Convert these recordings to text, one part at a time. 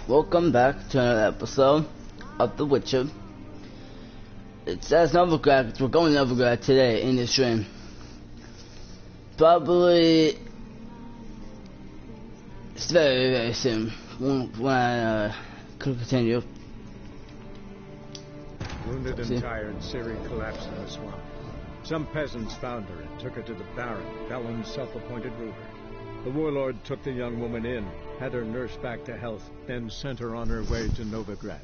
Welcome back to another episode of The Witcher. It says Novigrad because we're going to Novigrad today in this stream. Probably it's very, very soon when I could continue. Wounded and tired, Ciri collapsed in the swamp. Some peasants found her and took her to the Baron, Balon's self-appointed ruler. The warlord took the young woman in, had her nursed back to health, then sent her on her way to Novigrad.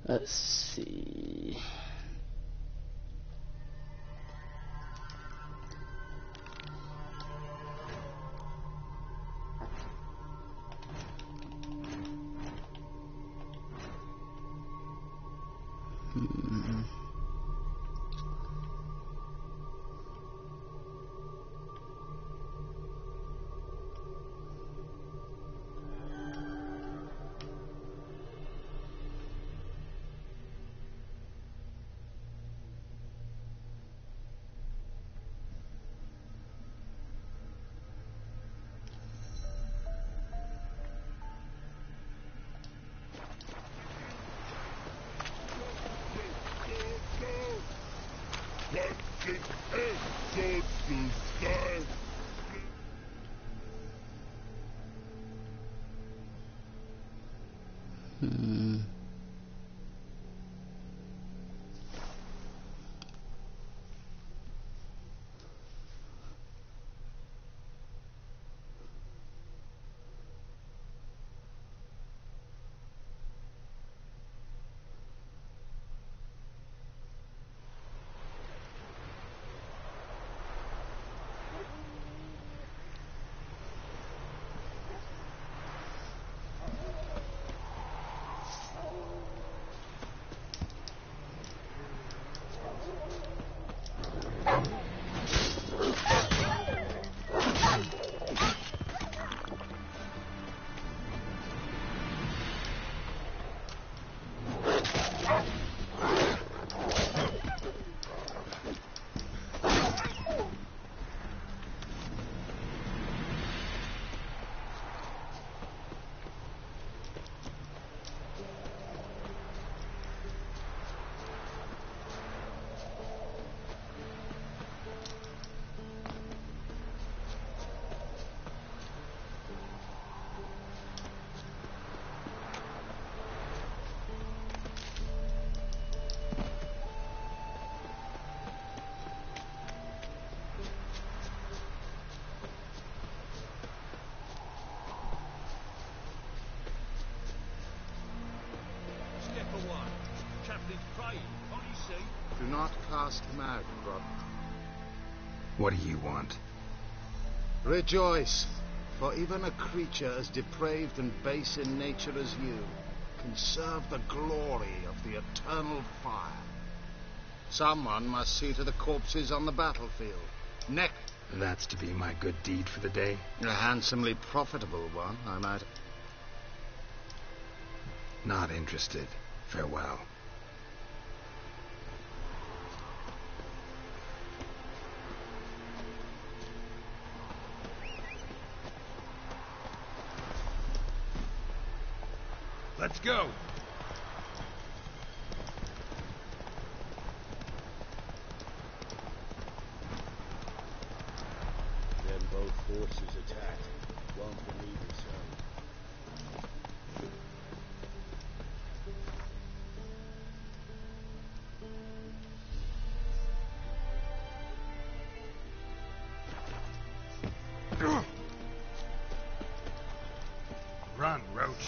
Let's see. Do not cast mad, brother. What do you want? Rejoice, for even a creature as depraved and base in nature as you can serve the glory of the eternal fire. Someone must see to the corpses on the battlefield. Neck. That's to be my good deed for the day? A handsomely profitable one, I might... Not interested. Farewell. Let's go! Forces attacked. Won't believe it, so. Run, Roach.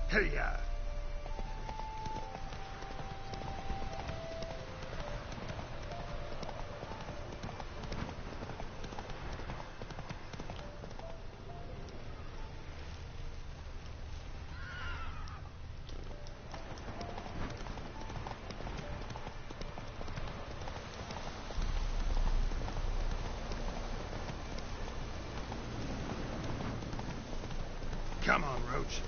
Hey-ya! Come on, Roach.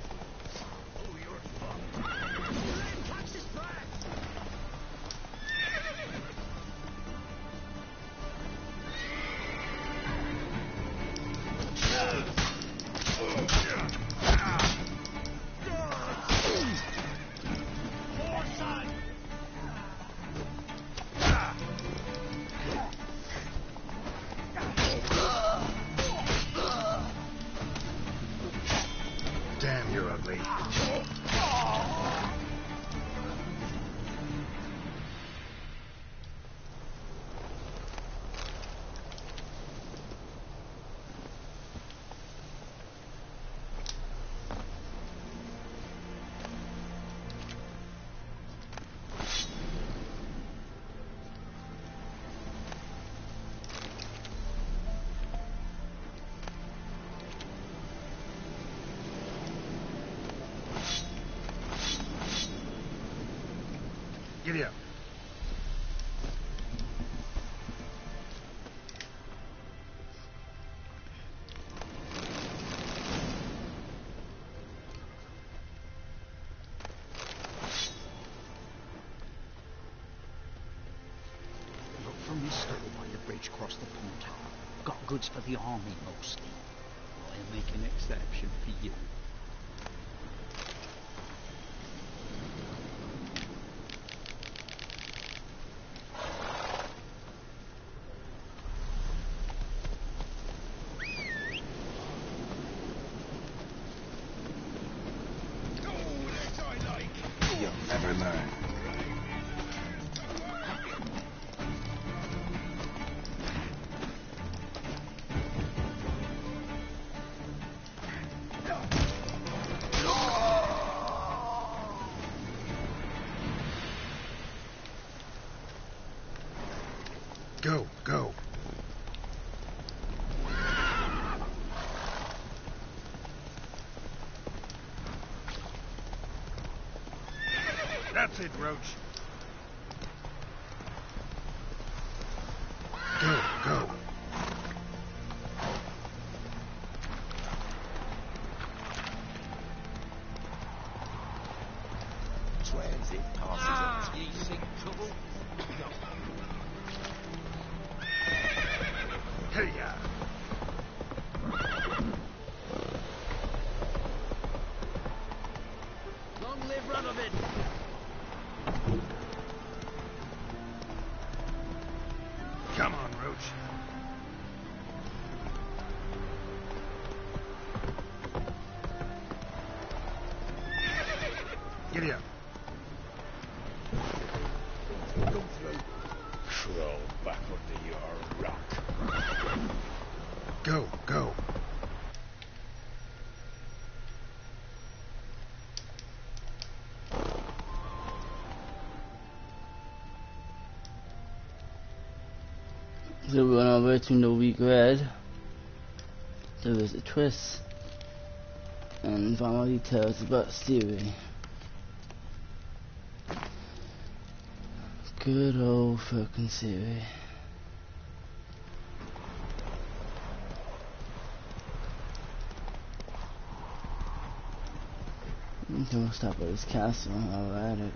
Damn, you're ugly. Giddy up. Look from this stable by the bridge across the pond. Got goods for the army mostly. I'll make an exception for you. You'll never learn. Go, go. That's it, Roach. Go, go. Transit passes you seek trouble. Hey-ya. Long live Radovid! Come on, Roach. Giddy up. Come through. Crawl back under your rock. Go, go. So we're on our way to Novigrad. There is a twist and find more details about Siri. Good old fucking Siri. Okay, we'll stop at this castle. I'll add it.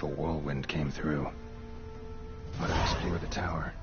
if a whirlwind came through. Ought to explore the tower.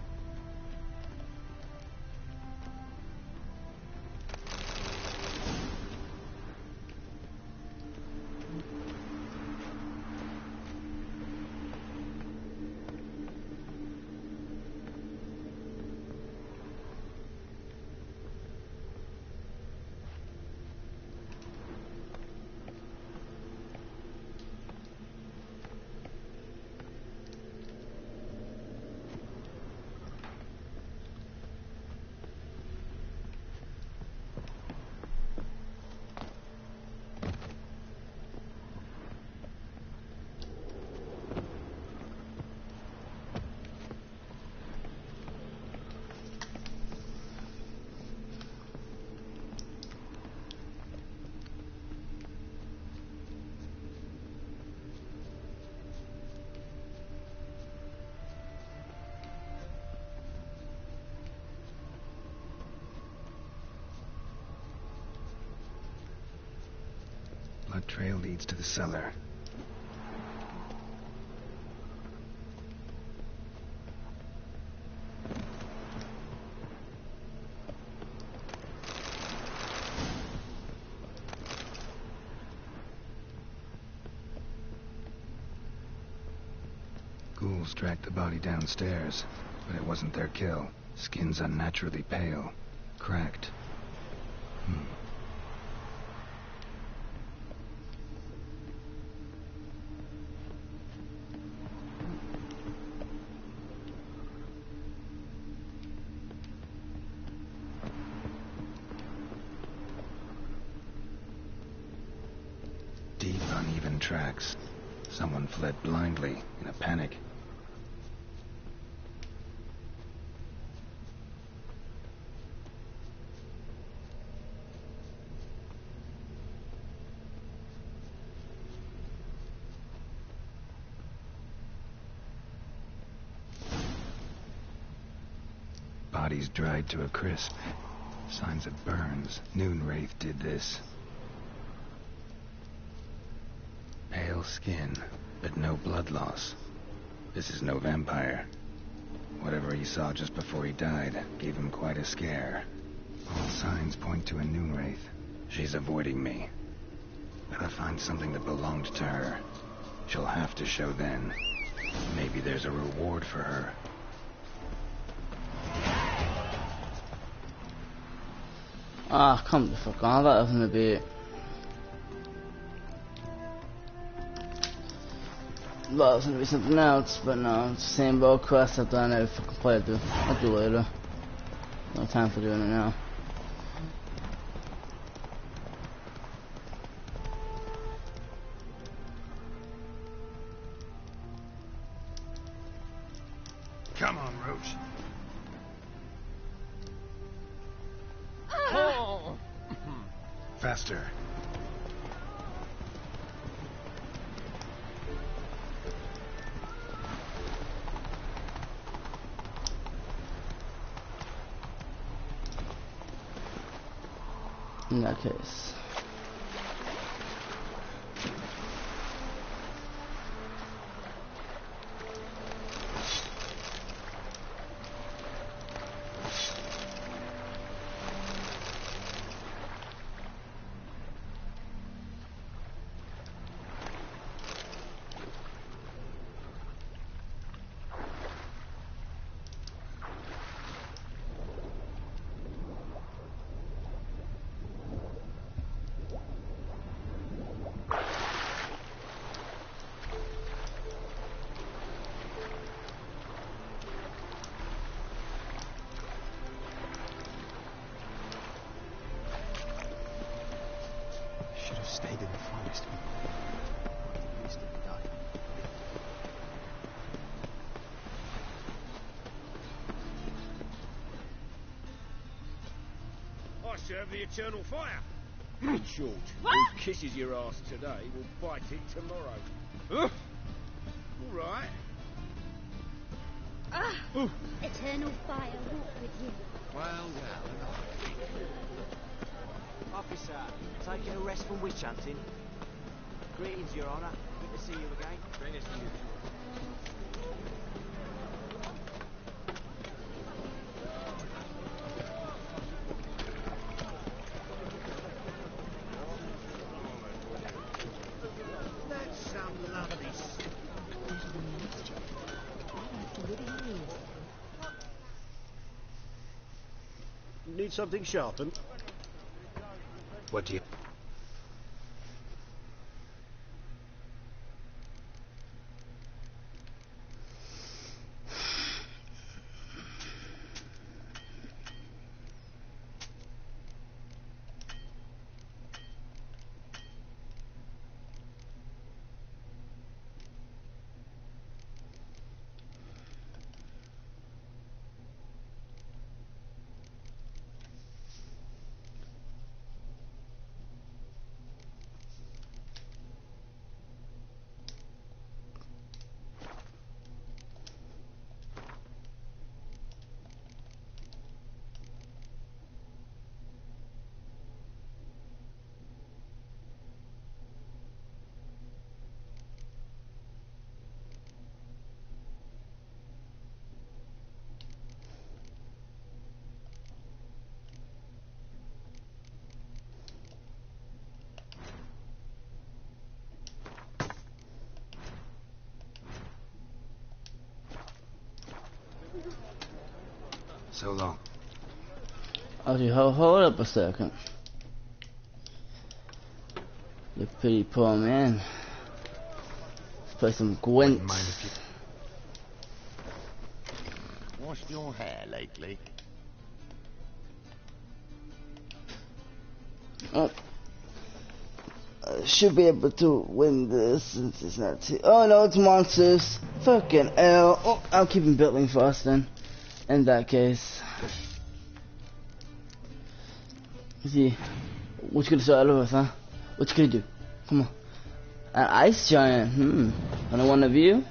Blood trail leads to the cellar. Ghouls dragged the body downstairs, but it wasn't their kill. Skin's unnaturally pale, cracked. Deep, uneven tracks. Someone fled blindly, in a panic. Bodies dried to a crisp. Signs of burns. Noonwraith did this. Pale skin, but no blood loss. This is no vampire. Whatever he saw just before he died gave him quite a scare. All signs point to a Noonwraith. She's avoiding me. Gotta find something that belonged to her. She'll have to show then. Maybe there's a reward for her. Ah, come the fuck on, that wasn't a bit. Well, it's gonna be something else, but no, it's the same old quest I've done every fucking playthrough. I'll do later. No time for doing it now. Come on, Roach. Oh. Faster. In that case. Should have stayed in the forest. At least it died. I serve the eternal fire. In short, who kisses your ass today will bite it tomorrow. All right. Eternal fire walk with you. Well. Officer, taking a rest from witch hunting. Greetings, Your Honour. to see you again. Bring us news. That's some lovely stuff. Need something sharpened? What do you... So long. Okay, hold up a second. You pretty poor man. Let's play some Gwent. Wouldn't mind if you... Washed your hair lately? Oh. I should be able to win this since it's not too... Oh no, it's monsters. Fucking hell. Oh, I'll keep him building fast then. In that case. See, what you gonna start with, huh? What you gonna do? Come on. An ice giant, Another one of you?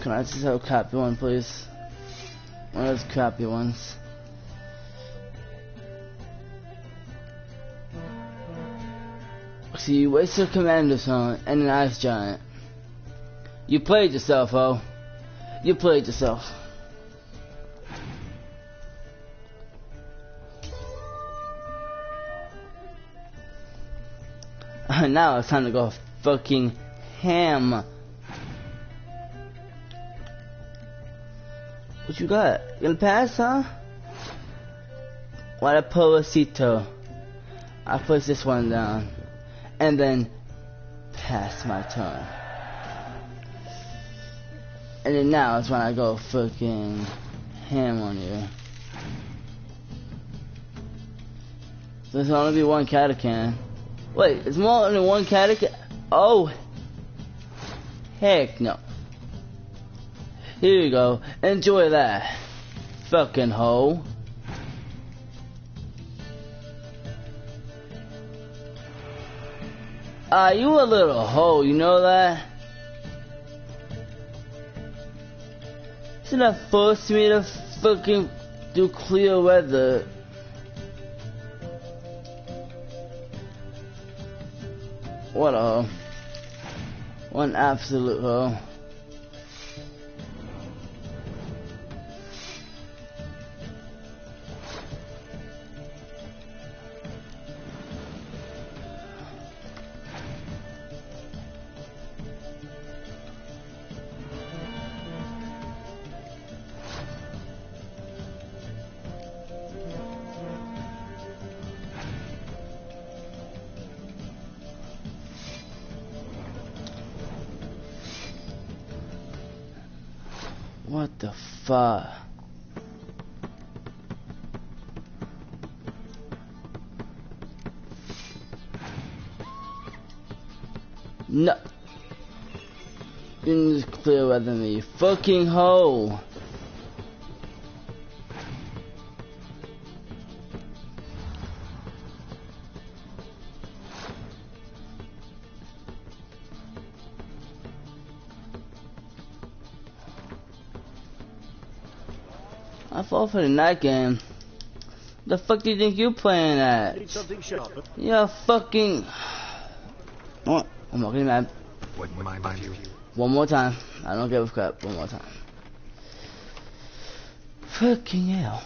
Can I just have a crappy one, please? One of those crappy ones. See, you wasted a commander son and an ice giant. You played yourself, ho. You played yourself. Now it's time to go fucking ham. What you got? You gonna pass, huh? What a pobrecito. I'll place this one down. And then pass my turn. And then now is when I go fucking ham on you. There's only be one Catacan. Wait, it's more than one Catacan? Oh! Heck no. Here you go. Enjoy that. Fucking hoe. You a little hoe, you know that? Should have forced me to fucking do clear weather. What a hoe. One absolute hoe. What the fuck? No. You can just clear weather me, you fucking hoe. I fall for the night game. The fuck do you think you playing at? Need something sharper? Yeah, fucking. What? I'm not getting mad. Wouldn't mind if you... One more time. I don't give a crap. One more time. Fucking hell.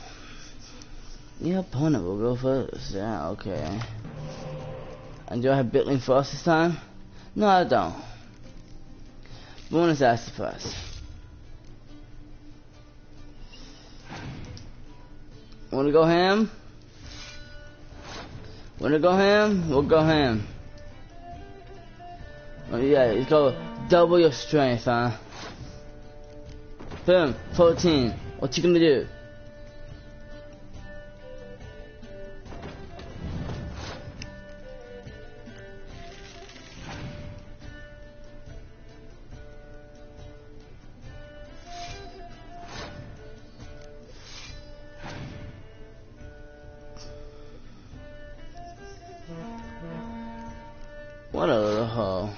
Your opponent will go first. Yeah, okay. And do I have Bitling Frost this time? No, I don't. Bonus acid first. Wanna go ham? Wanna go ham? We'll go ham. Oh yeah, you go double your strength, huh? Boom, 14. What you gonna do? What a little hoe.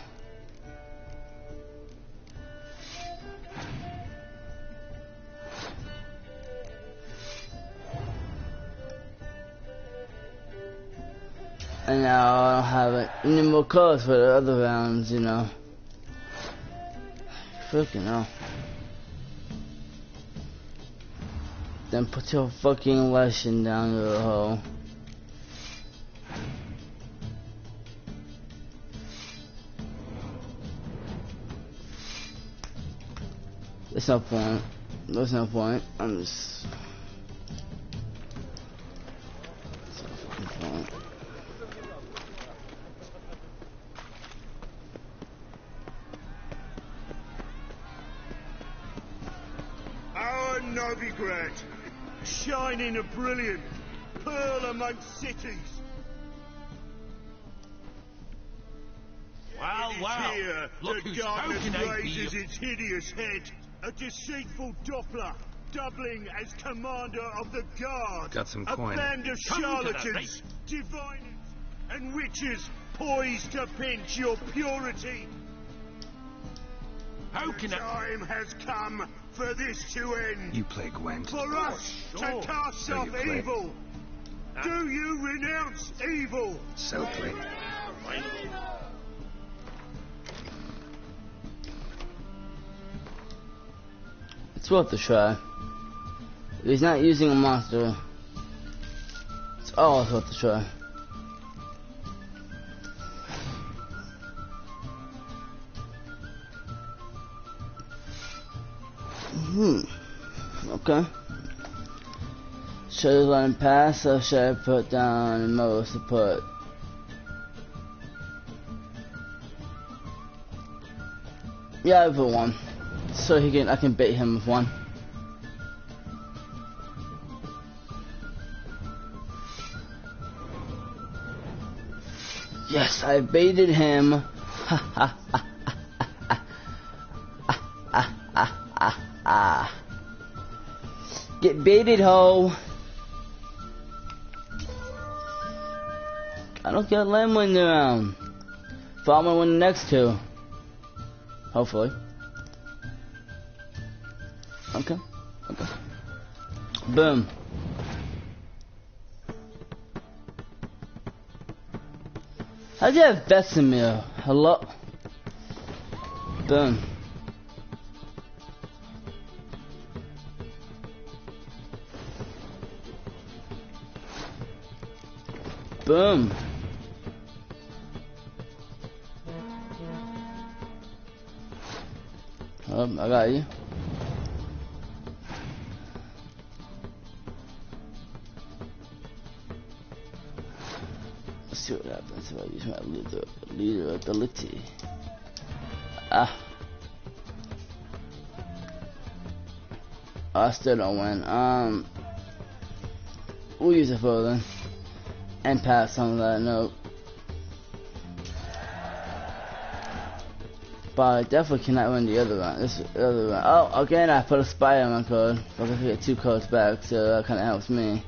And now I don't have any more cards for the other rounds, you know. Freaking hell. Then put your fucking lesson down, you little hoe. There's no point. There's no point. I'm just... There's no fucking point. Our Novigrad, shining and brilliant, pearl amongst cities. Well, well, Here, look the who's darkness spoken, raises its hideous head, a deceitful Doppler, doubling as commander of the guard. Got some a coin. band of Come to the charlatans, diviners, and witches poised to pinch your purity. How can The I... time has come for this to end. You play Gwent. For us sure. to cast So off you play. evil. Do you renounce evil? So play. It's worth a try. If he's not using a monster, it's always worth a try. Okay. Should I let him pass, or should I put down most to put? Yeah, I put one. So I can bait him with one. Yes, I baited him. Ha ha ha ha. Get baited, ho. I don't get land winning around. But I'm gonna win the next two. Hopefully. Okay. Okay. Boom. How'd you have Vesemir? Hello? Boom. Boom. Oh, I got you. Let's see what happens if I use my leader ability. Ah. I still don't win. We'll use it for then. And pass on that note. But I definitely cannot win the other one. This other one. Oh, again I put a Spider-Man code. So I can get 2 codes back, so that kinda helps me.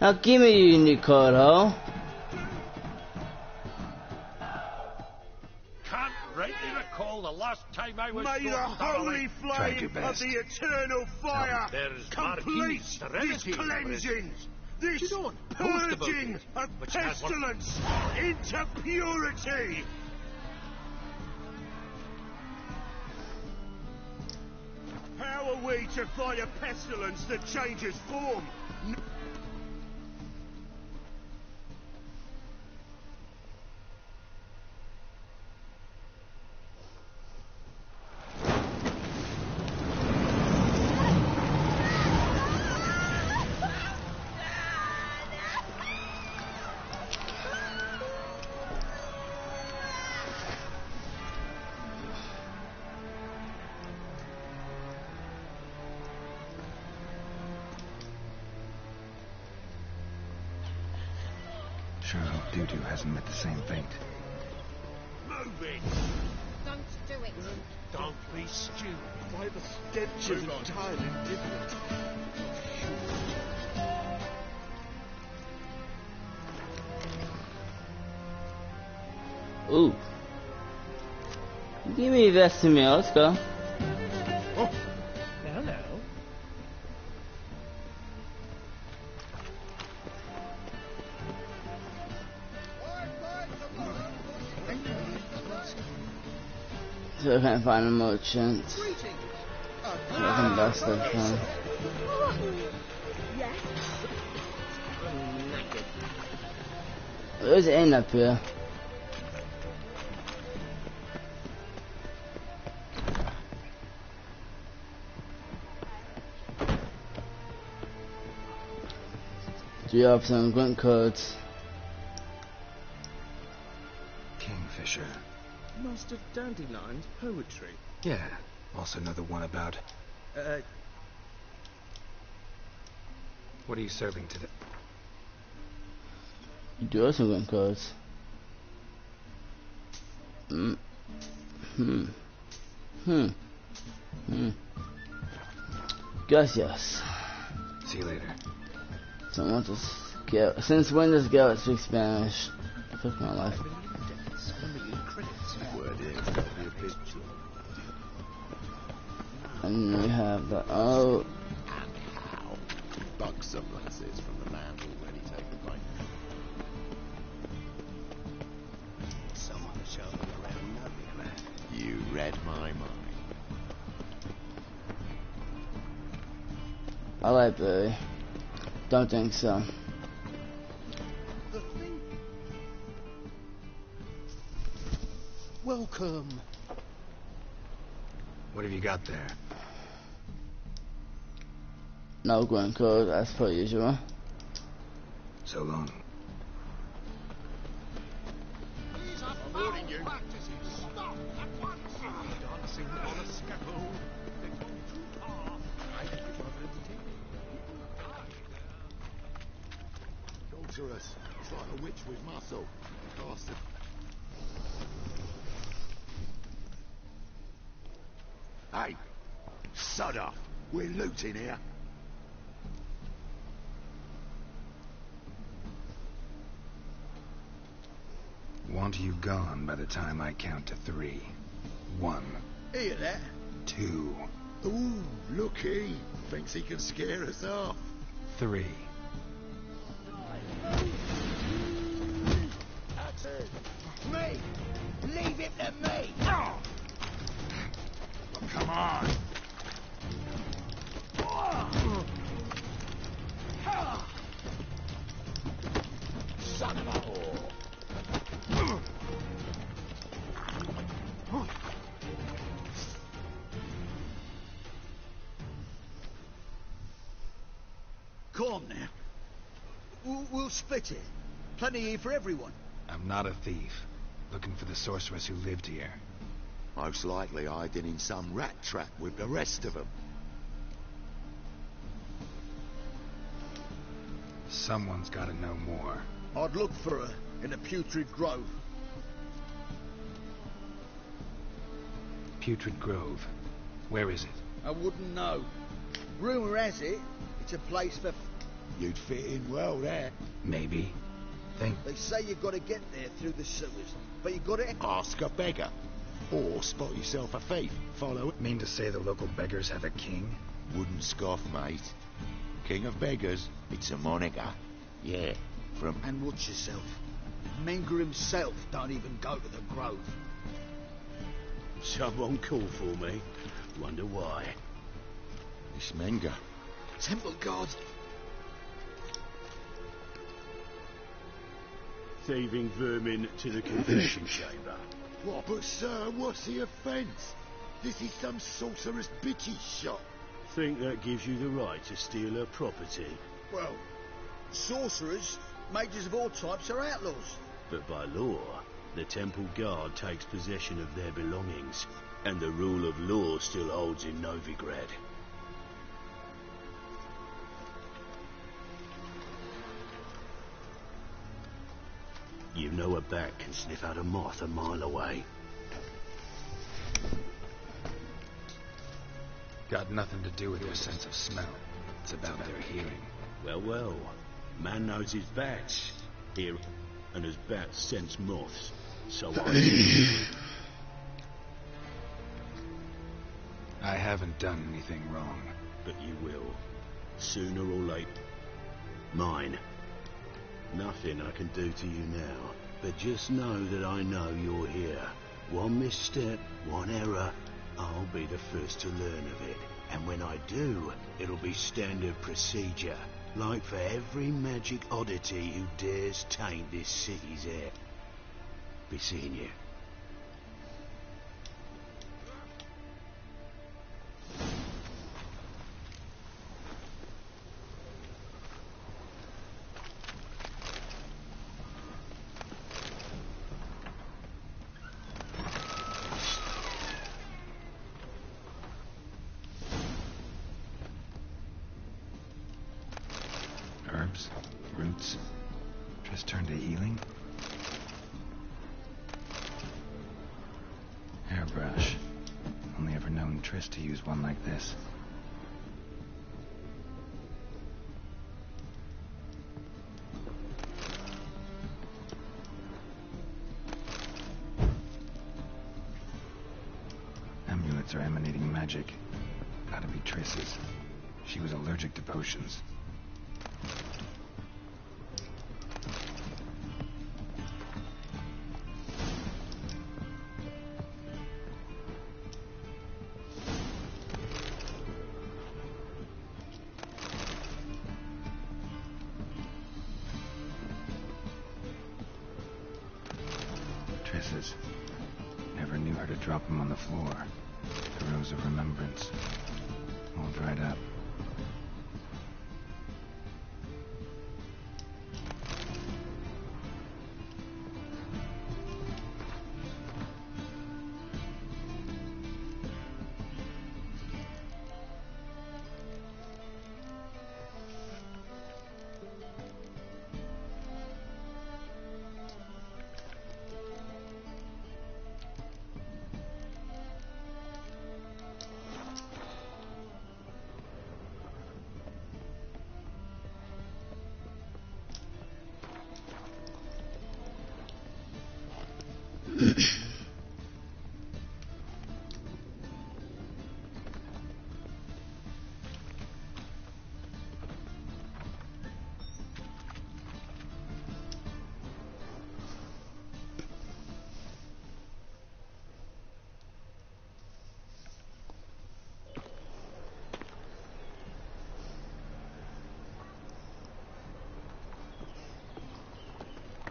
Now give me your unique code, ho. Can't rightly recall the last time I was May so the holy Tried your flame of best. the eternal fire There's complete Marquis this Serenity, cleansing, this don't boast about purging it, of but you had one- pestilence into purity. How are we to fight a pestilence that changes form? Sure hope Doo-Doo hasn't met the same fate. Move it! Don't do it. Don't be stupid. Why the stench is entirely different. Ooh. Give me this to me. Let's go. Now. So I can't find a merchant. So I can bust that one. There's an inn up here. Do you have some grunt codes? Kingfisher. Master Dandelion's poetry. Yeah. Also know the one about... What are you serving today? You do have some grunt codes. Gracias. See you later. Someone just get. Since when does Garrett speak Spanish? Fuck my life. And we have the oh. Buxom lasses from the land already taken point. Someone showed me around Novigrad. You read my mind. I like Billy. Don't think so. The thing. Welcome. What have you got there? No grunt code as per usual. So long. I'm warning you. Stop at once. Dancing on a scaffold. They've gone too far. I think it's rather entertaining. Torturous. It's like a witch with muscle. Bastard. Hey, sod off. We're looting here. Want you gone by the time I count to 3. 1. Hear that? 2. Ooh, looky. Thinks he can scare us off. 3. That's it. Me! Leave it to me! Oh, come on! Son of a whore! Come on now. We'll split it. Plenty here for everyone. I'm not a thief. Looking for the sorceress who lived here. Most likely hiding in some rat trap with the rest of them. Someone's got to know more. I'd look for her in the Putrid Grove. Putrid Grove. Where is it? I wouldn't know. Rumour has it, it's a place for You'd fit in well there. Maybe. Think. They say you've got to get there through the sewers, but you've got to... Ask a beggar. Or spot yourself a thief. Follow it. Mean to say the local beggars have a king? Wouldn't scoff, mate. King of beggars. It's a moniker. Yeah, from... And watch yourself. Menger himself don't even go to the Grove. Someone called for me. Wonder why. It's Menger. Temple Guard. Thieving vermin to the confession chamber. What? But sir, what's the offence? This is some sorcerer's bitchy shop. Think that gives you the right to steal her property. Well, sorcerers, mages of all types are outlaws. But by law, the Temple Guard takes possession of their belongings, and the rule of law still holds in Novigrad. You know a bat can sniff out a moth a mile away. Got nothing to do with their sense of smell. It's about their hearing. Well, well. Man knows his bats. Here, and his bats sense moths. So I haven't done anything wrong. But you will. Sooner or later. Mine. Nothing I can do to you now. But just know that I know you're here. One misstep, one error, I'll be the first to learn of it. And when I do, it'll be standard procedure. Like for every magic oddity who dares taint this city's air. Be seeing you. Herbs, roots, just turn to healing. Hairbrush. Only ever known Triss to use one like this. Amulets are emanating magic. Gotta be Triss's. She was allergic to potions. Triss's. Never knew her to drop them on the floor. The rose of remembrance. All dried up.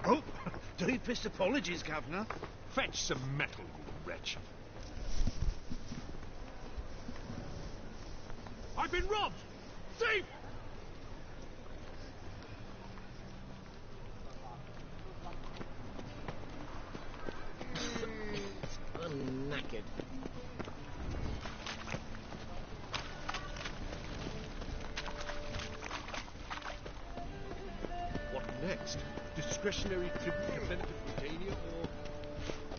Oh, deepest apologies, Governor. Fetch some metal, you wretch. I've been robbed! Thief! I'm knackered. What next? Discretionary tribute to Britannia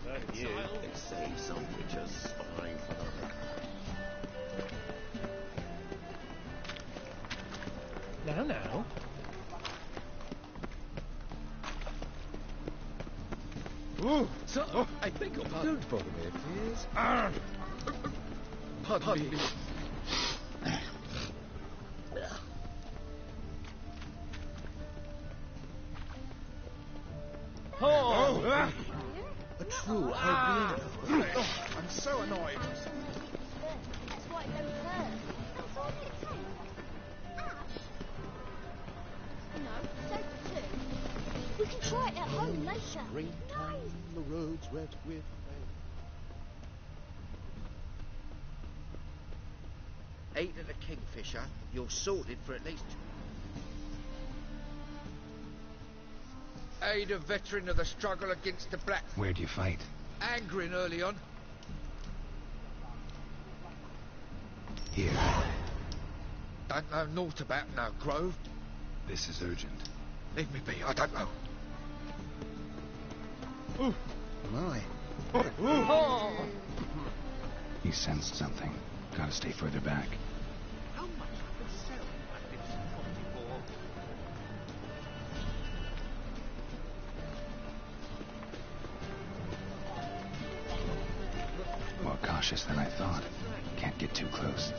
or exile? They say some witches spying for them. Now, Sir, I beg your pardon. Don't bother me, please. Pardon me. A true albino. I'm so annoyed. That's why it don't hurt. That's all it takes. Ash? No, soap too. We can try it at home later. Springtime, the roads wet with rain. Ain't it a kingfisher? You're sorted for at least... Aid a veteran of the struggle against the black... Where'd you fight? Angering early on. Here. Don't know naught about no grove. This is urgent. Leave me be, I don't know. My. He sensed something. Gotta stay further back. How much I could sell that Gibson 44? More cautious than I thought. Can't get too close.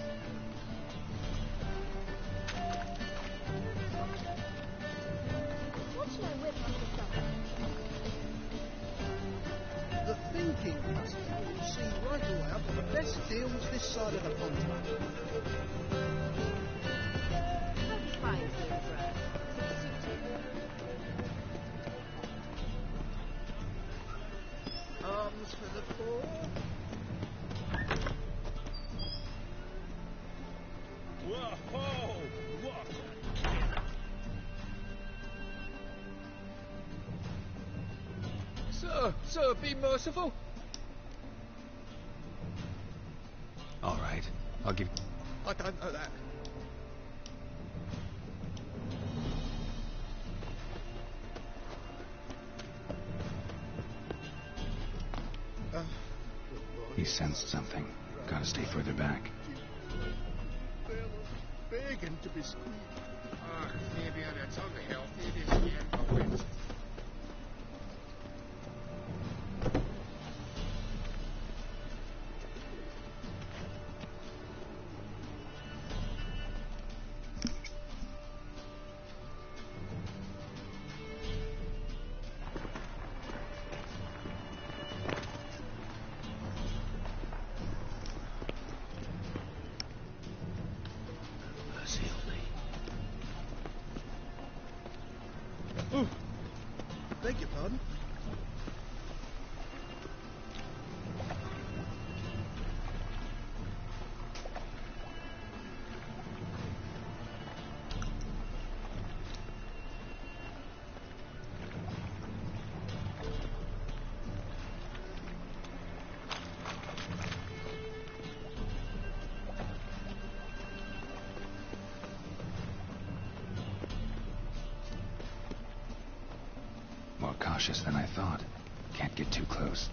What's no whip on the side? The thinking must be you see right away up the best deals this side of the pond. Arms for the poor. Whoa! What? Sir, be merciful. All right. I'll give... I don't know that. He sensed something. Gotta stay further back. Begging to be squeezed. Maybe on a tongue healthy, this year. Beg your pardon? More cautious than I thought. Can't get too close.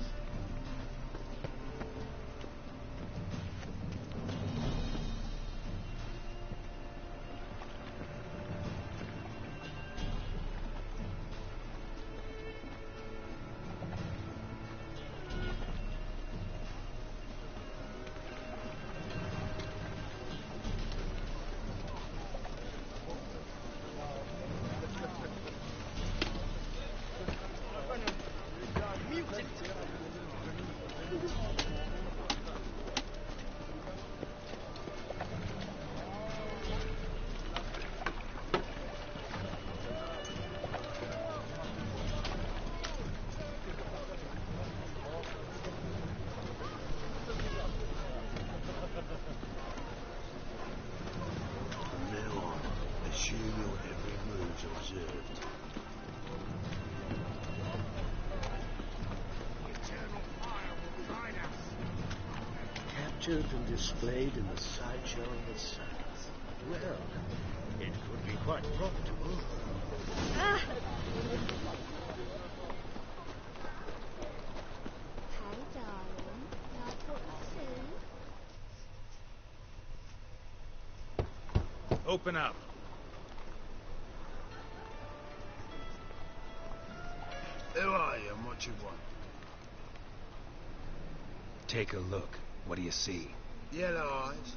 observed. Captured and displayed in the sideshow of the South. Well, it could be quite profitable. Ah! Hey, darling. Like what you see? Open up. Who are you and what you want? Take a look. What do you see? Yellow eyes,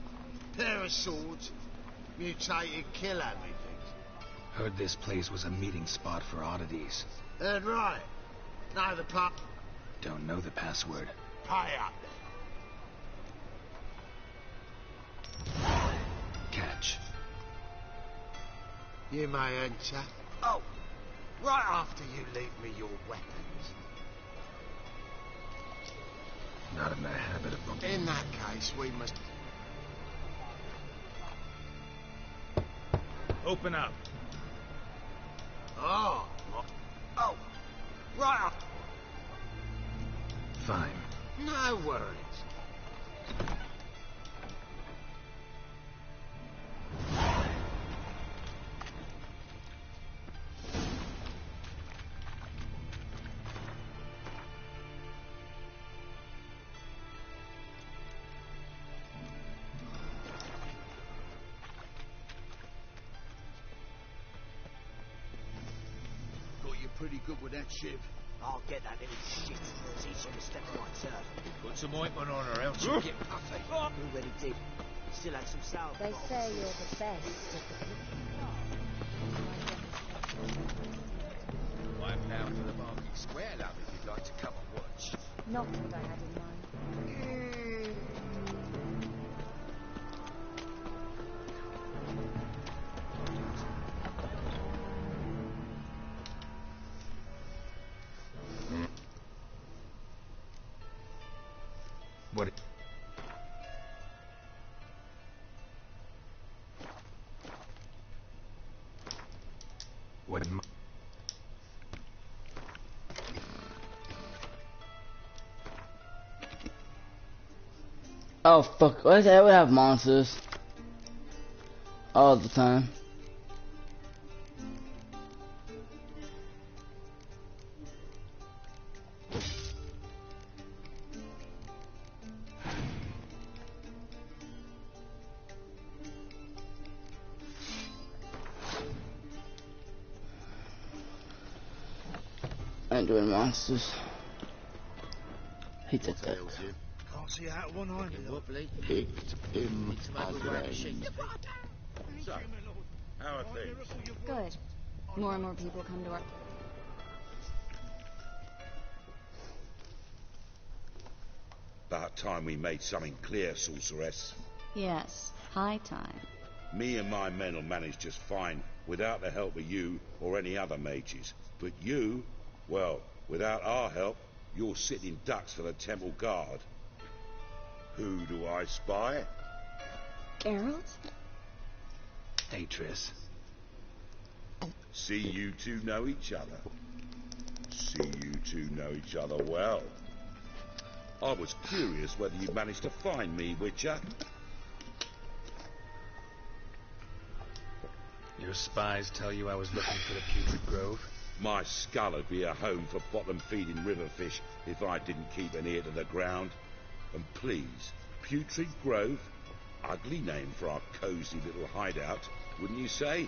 pair of swords, mutated killer, methinks. Heard this place was a meeting spot for oddities. Heard right. Know the pub. Don't know the password. Pay up then. Catch. You may enter. Oh, right after you leave me your weapons. Not in the habit of... In that case, we must... Open up. Oh, right after... Fine. No worries. Pretty good with that shiv. I'll get that little shit. Teach him to step on my turf. Put some ointment on her, else she'll get puffy. Already did. Still had some salve. They say you're the best at the cooking. I'm down to the market square, love, if you'd like to come and watch. Not what I had in mind. What... What... Oh fuck, why I would have monsters all the time. I ain't doing monsters. Hate that. Can't see out one eye. Wobbly. Picked him Right again. sheet. So, how are things? Good. More and more people come to our... About time we made something clear, sorceress. Yes, high time. Me and my men will manage just fine without the help of you or any other mages. But you, well, without our help, you're sitting ducks for the temple guard. Who do I spy? Geralt? Hey, Triss. See you two know each other. See you two know each other well. I was curious whether you'd managed to find me, Witcher. Your spies tell you I was looking for the Putrid Grove? My skull would be a home for bottom-feeding river fish if I didn't keep an ear to the ground. And please, Putrid Grove? Ugly name for our cosy little hideout, wouldn't you say?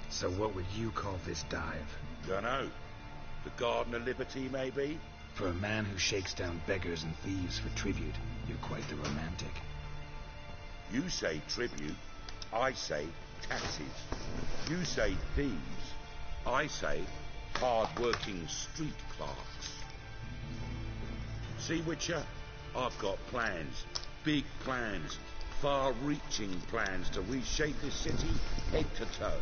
So what would you call this dive? Dunno. The Garden of Liberty, maybe? For a man who shakes down beggars and thieves for tribute, you're quite the romantic. You say tribute, I say taxes. You say thieves, I say hard-working street clerks. See, Witcher, I've got plans, big plans, far-reaching plans to reshape this city head to toe.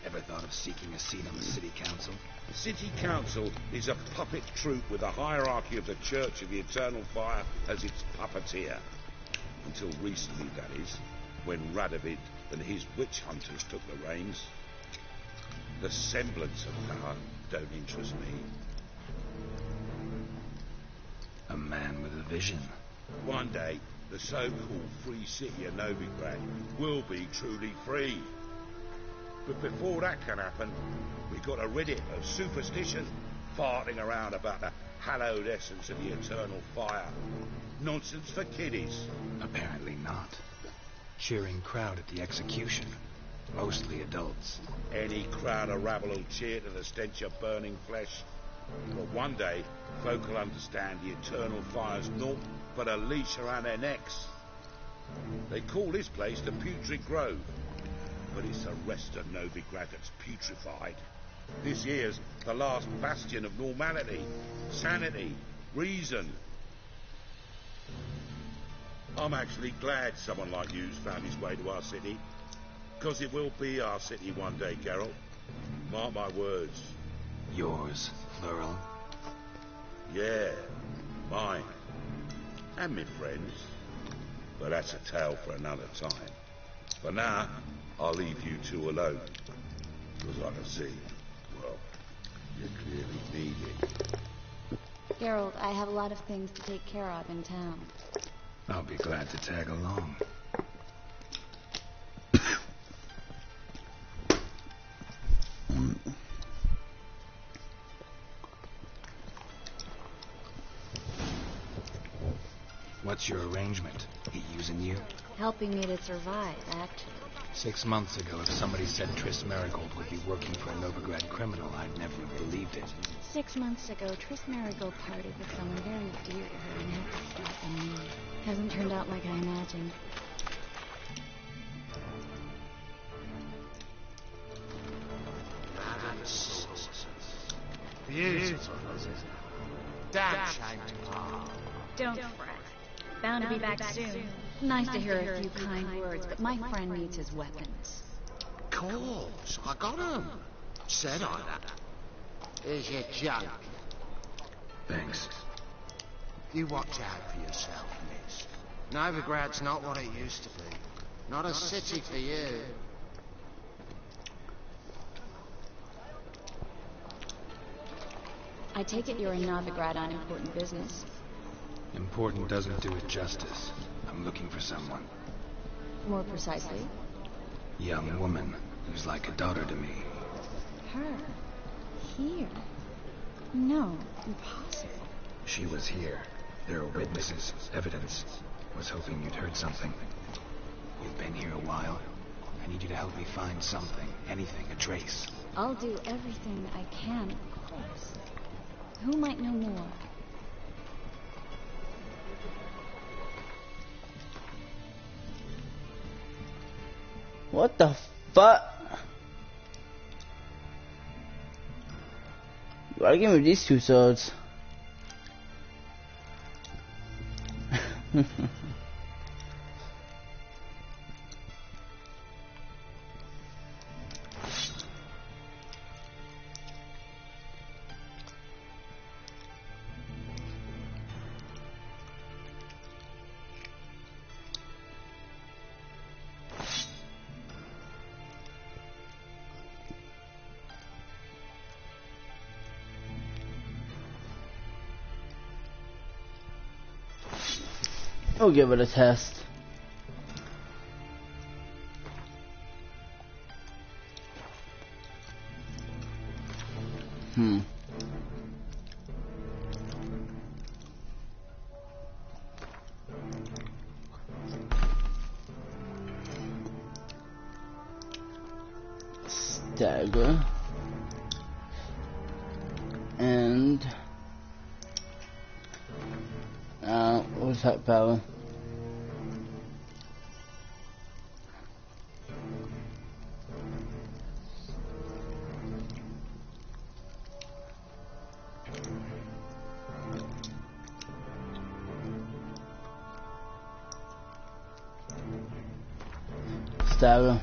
Ever thought of seeking a seat on the city council? City Council is a puppet troupe with a hierarchy of the Church of the Eternal Fire as its puppeteer. Until recently, that is, when Radovid and his witch hunters took the reins. The semblance of power don't interest me. A man with a vision. One day, the so-called free city of Novigrad will be truly free. But before that can happen, we've got to rid it of superstition, farting around about the hallowed essence of the eternal fire. Nonsense for kiddies. Apparently not. Cheering crowd at the execution. Mostly adults. Any crowd of rabble will cheer to the stench of burning flesh. But one day, folk will understand the eternal fire's naught but a leash around their necks. They call this place the Putrid Grove, but it's the rest of Novigrad that's putrefied. This here's the last bastion of normality, sanity, reason. I'm actually glad someone like you's found his way to our city, because it will be our city one day, Geralt. Mark my words. Yours, plural? Yeah, mine. And my friends. But that's a tale for another time. For now, I'll leave you two alone. Because I can see, well, you clearly need it. Geralt, I have a lot of things to take care of in town. I'll be glad to tag along. What's your arrangement? He using you? Helping me to survive, actually. 6 months ago, if somebody said Triss Marigold would be working for a Novigrad criminal, I'd never have believed it. 6 months ago, Triss Marigold parted with someone very dear to her and had to stop and me. Hasn't turned out like I imagined. Beautiful. Damn shame to part. Don't fret. Bound to be back soon. Nice to hear a few kind words, but my friend needs his weapons. Of course, I got 'em. Said I that. Here's your junk. Thanks. You watch out for yourself, miss. Novigrad's not what it used to be. Not a city for you. I take it you're in Novigrad on important business. Important doesn't do it justice. I'm looking for someone. More precisely? Young woman who's like a daughter to me. Her? Here? No, impossible. She was here. There are witnesses, evidence. Was hoping you'd heard something. You've been here a while. I need you to help me find something, anything, a trace. I'll do everything I can, of course. Who might know more? What the fuck? You gotta give me these two swords. We'll give it a test. Stagger. And what's that power? Stagger.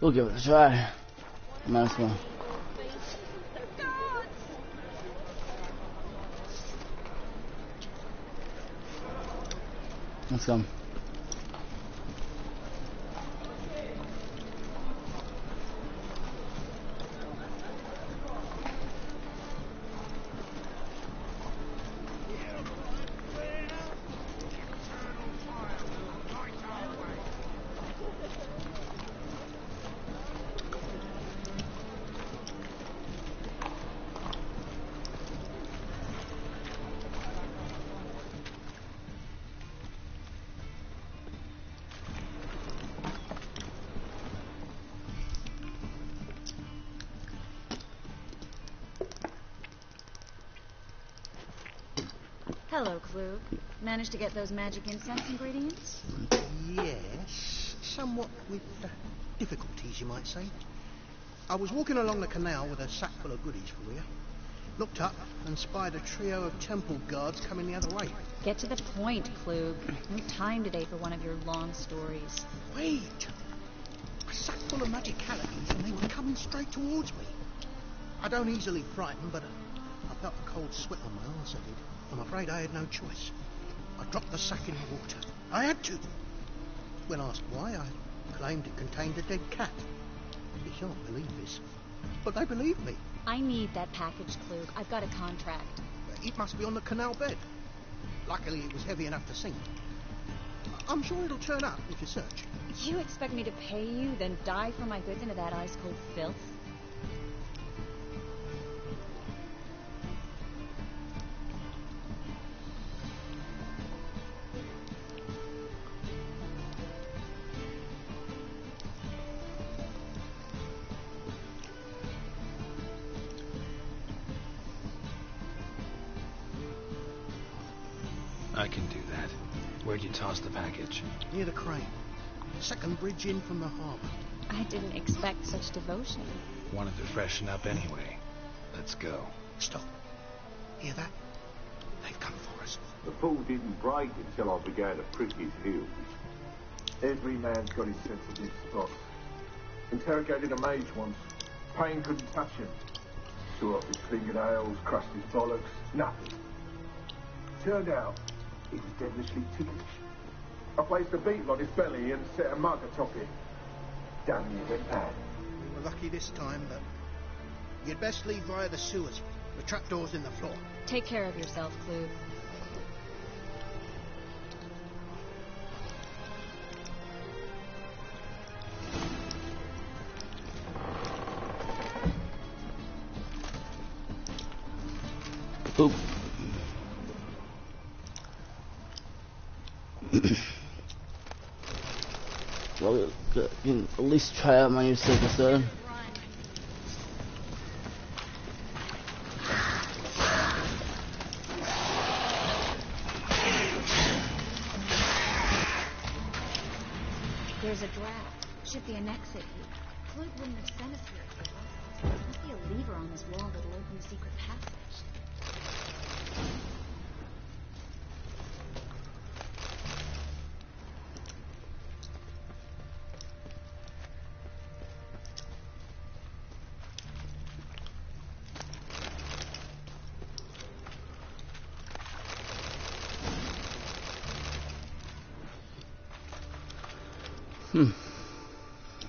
We'll give it a try. Might as well. Let's go. Hello, Klug. Managed to get those magic incense ingredients? Yes, somewhat with difficulties, you might say. I was walking along the canal with a sack full of goodies for you. Looked up and spied a trio of temple guards coming the other way. Get to the point, Klug. No time today for one of your long stories. Wait! A sack full of magicalities and they were coming straight towards me. I don't easily frighten, but I felt a cold sweat on my arse, I did. I'm afraid I had no choice. I dropped the sack in the water. I had to. When asked why, I claimed it contained a dead cat. You shan't believe this, but they believed me. I need that package, Klug. I've got a contract. It must be on the canal bed. Luckily, it was heavy enough to sink. I'm sure it'll turn up if you search. You expect me to pay you, then dive for my goods into that ice-cold filth? I can do that. Where'd you toss the package? Near the crane. Second bridge in from the harbour. I didn't expect such devotion. Wanted to freshen up anyway. Let's go. Stop. Hear that? They've come for us. The fall didn't break until I began to prick his heels. Every man's got his sensitive spots. Interrogated a mage once. Pain couldn't touch him. Tore off his fingernails, crushed his bollocks. Nothing. Turned out he was devilishly ticklish. I placed a beetle on his belly and set a mug atop it. Damn you, went bad. We were lucky this time, but you'd best leave via the sewers. The trapdoor's in the floor. Take care of yourself, Klug. Oop. Well, you can at least try out my new silver sword. There's a draft. Should be an exit here. Klug wouldn't have sent us here if there wasn't. There must be a lever on this wall that'll open the secret passage.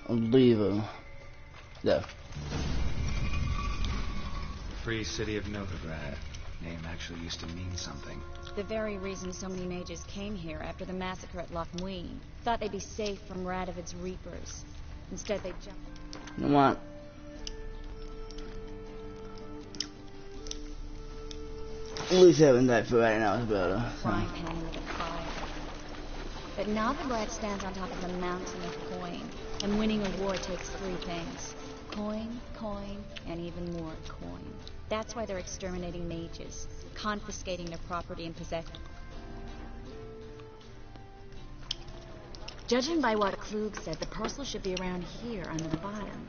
A lever. There. Free city of Novigrad. Name actually used to mean something. The very reason so many mages came here after the massacre at Loch Muin. Thought they'd be safe from Radovid's reapers. Instead, they jumped. You know what? At least having that for right now is better. Frying pan into the fire. But Novigrad stands on top of a mountain of coin, and winning a war takes three things. Coin, coin, and even more coin. That's why they're exterminating mages, confiscating their property and possession. Judging by what Klug said, the parcel should be around here under the bottom.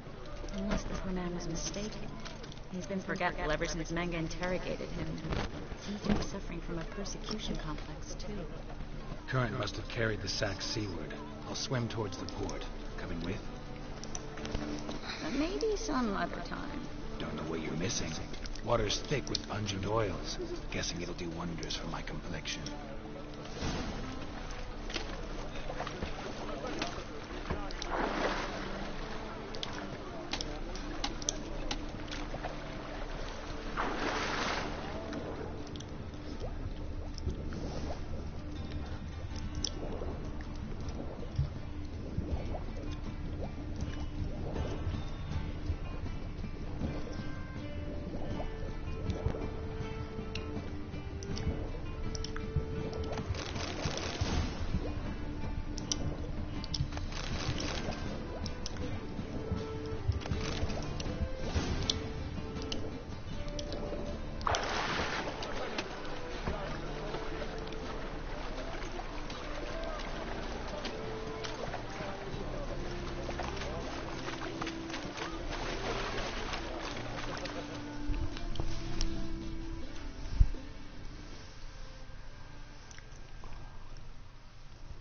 Unless the poor man was mistaken. He's been forgetful ever since Manga interrogated him. He can be suffering from a persecution complex, too. Current must have carried the sack seaward. I'll swim towards the port. Coming with? Maybe some other time. Don't know what you're missing. Water's thick with pungent oils. Guessing it'll do wonders for my complexion.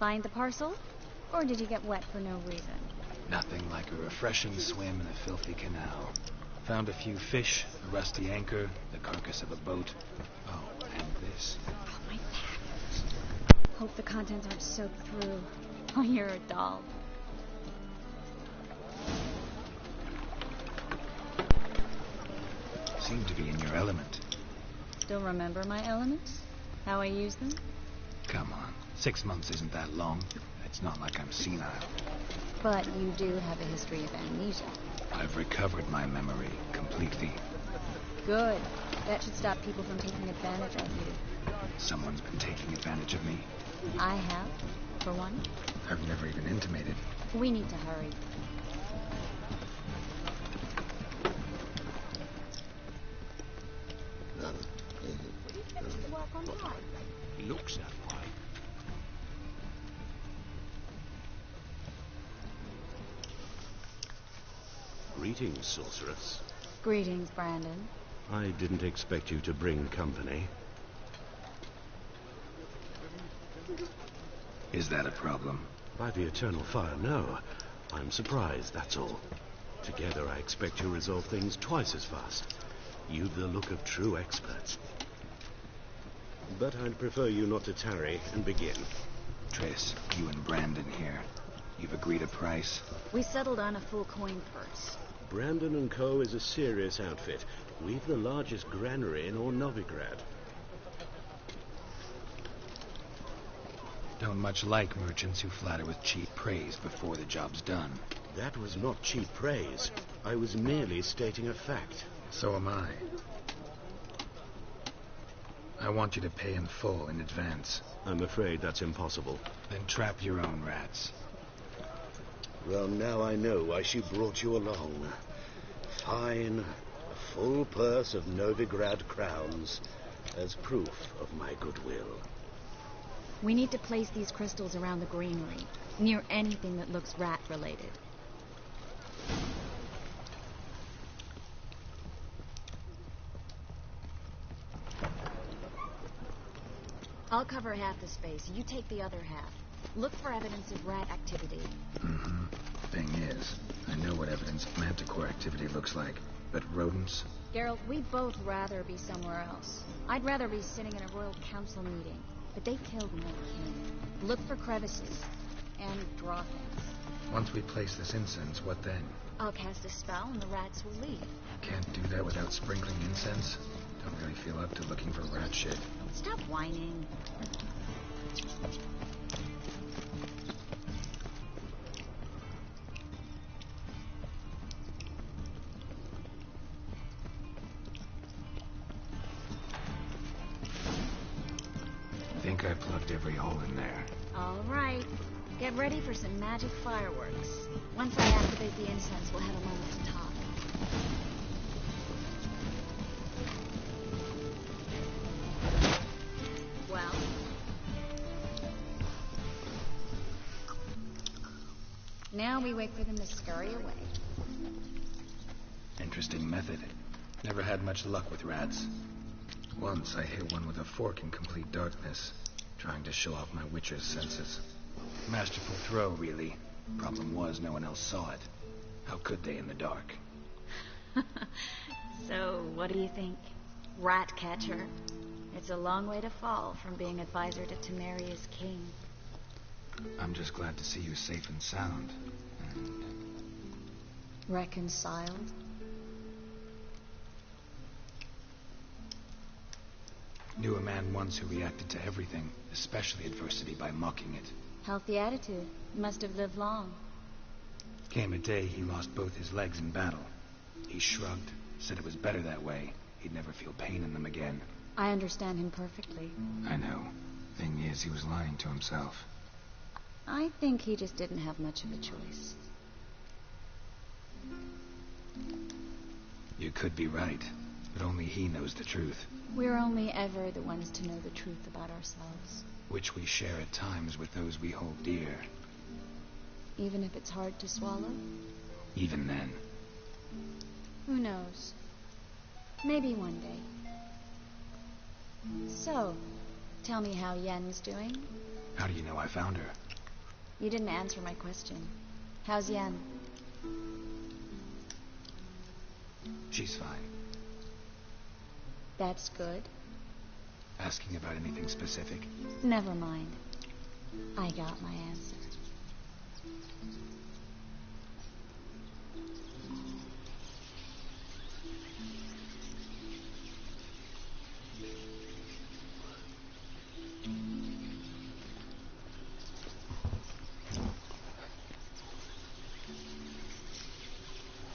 Find the parcel? Or did you get wet for no reason? Nothing like a refreshing swim in a filthy canal. Found a few fish, a rusty anchor, the carcass of a boat. Oh, and this. Oh, my back. Hope the contents aren't soaked through. Oh, you're a doll. Seem to be in your element. Still remember my elements? How I use them? Come on. 6 months isn't that long. It's not like I'm senile. But you do have a history of amnesia. I've recovered my memory completely. Good. That should stop people from taking advantage of you. Someone's been taking advantage of me. I have, for one. I've never even intimated. We need to hurry. Looks that way. Greetings, sorceress. Greetings, Brandon. I didn't expect you to bring company. Is that a problem? By the eternal fire, no. I'm surprised, that's all. Together, I expect you resolve things twice as fast. You've the look of true experts. But I'd prefer you not to tarry and begin. Triss, you and Brandon here. You've agreed a price? We settled on a full coin purse. Brandon & Co. is a serious outfit. We've the largest granary in all Novigrad. Don't much like merchants who flatter with cheap praise before the job's done. That was not cheap praise. I was merely stating a fact. So am I. I want you to pay in full in advance. I'm afraid that's impossible. Then trap your own rats. Well, now I know why she brought you along. Fine. A full purse of Novigrad crowns as proof of my goodwill. We need to place these crystals around the greenery, near anything that looks rat-related. I'll cover half the space. You take the other half. Look for evidence of rat activity. Mm-hmm. Thing is, I know what evidence of manticore activity looks like, but rodents? Geralt, we'd both rather be somewhere else. I'd rather be sitting in a royal council meeting, but they killed my king. Look for crevices, and draw things. Once we place this incense, what then? I'll cast a spell and the rats will leave. Can't do that without sprinkling incense? Don't really feel up to looking for rat shit. Stop whining. Think I plugged every hole in there. All right. Get ready for some magic fireworks. Once I activate the incense, we'll have a moment to talk. Well? Now we wait for them to scurry away. Interesting method. Never had much luck with rats. Once I hit one with a fork in complete darkness, trying to show off my witcher's senses. Masterful throw, really. Problem was, no one else saw it. How could they in the dark? So, what do you think? Rat catcher? It's a long way to fall from being advisor to Temeria's king. I'm just glad to see you safe and sound. And reconciled? knew a man once who reacted to everything, especially adversity, by mocking it. Healthy attitude. Must have lived long. Came a day he lost both his legs in battle. He shrugged, said it was better that way. He'd never feel pain in them again. I understand him perfectly. I know. Thing is, he was lying to himself. I think he just didn't have much of a choice. You could be right, but only he knows the truth. We're only ever the ones to know the truth about ourselves. Which we share at times with those we hold dear. Even if it's hard to swallow? Even then. Who knows? Maybe one day. So, tell me how Yen's doing. How do you know I found her? You didn't answer my question. How's Yen? She's fine. That's good. Asking about anything specific? Never mind. I got my answer.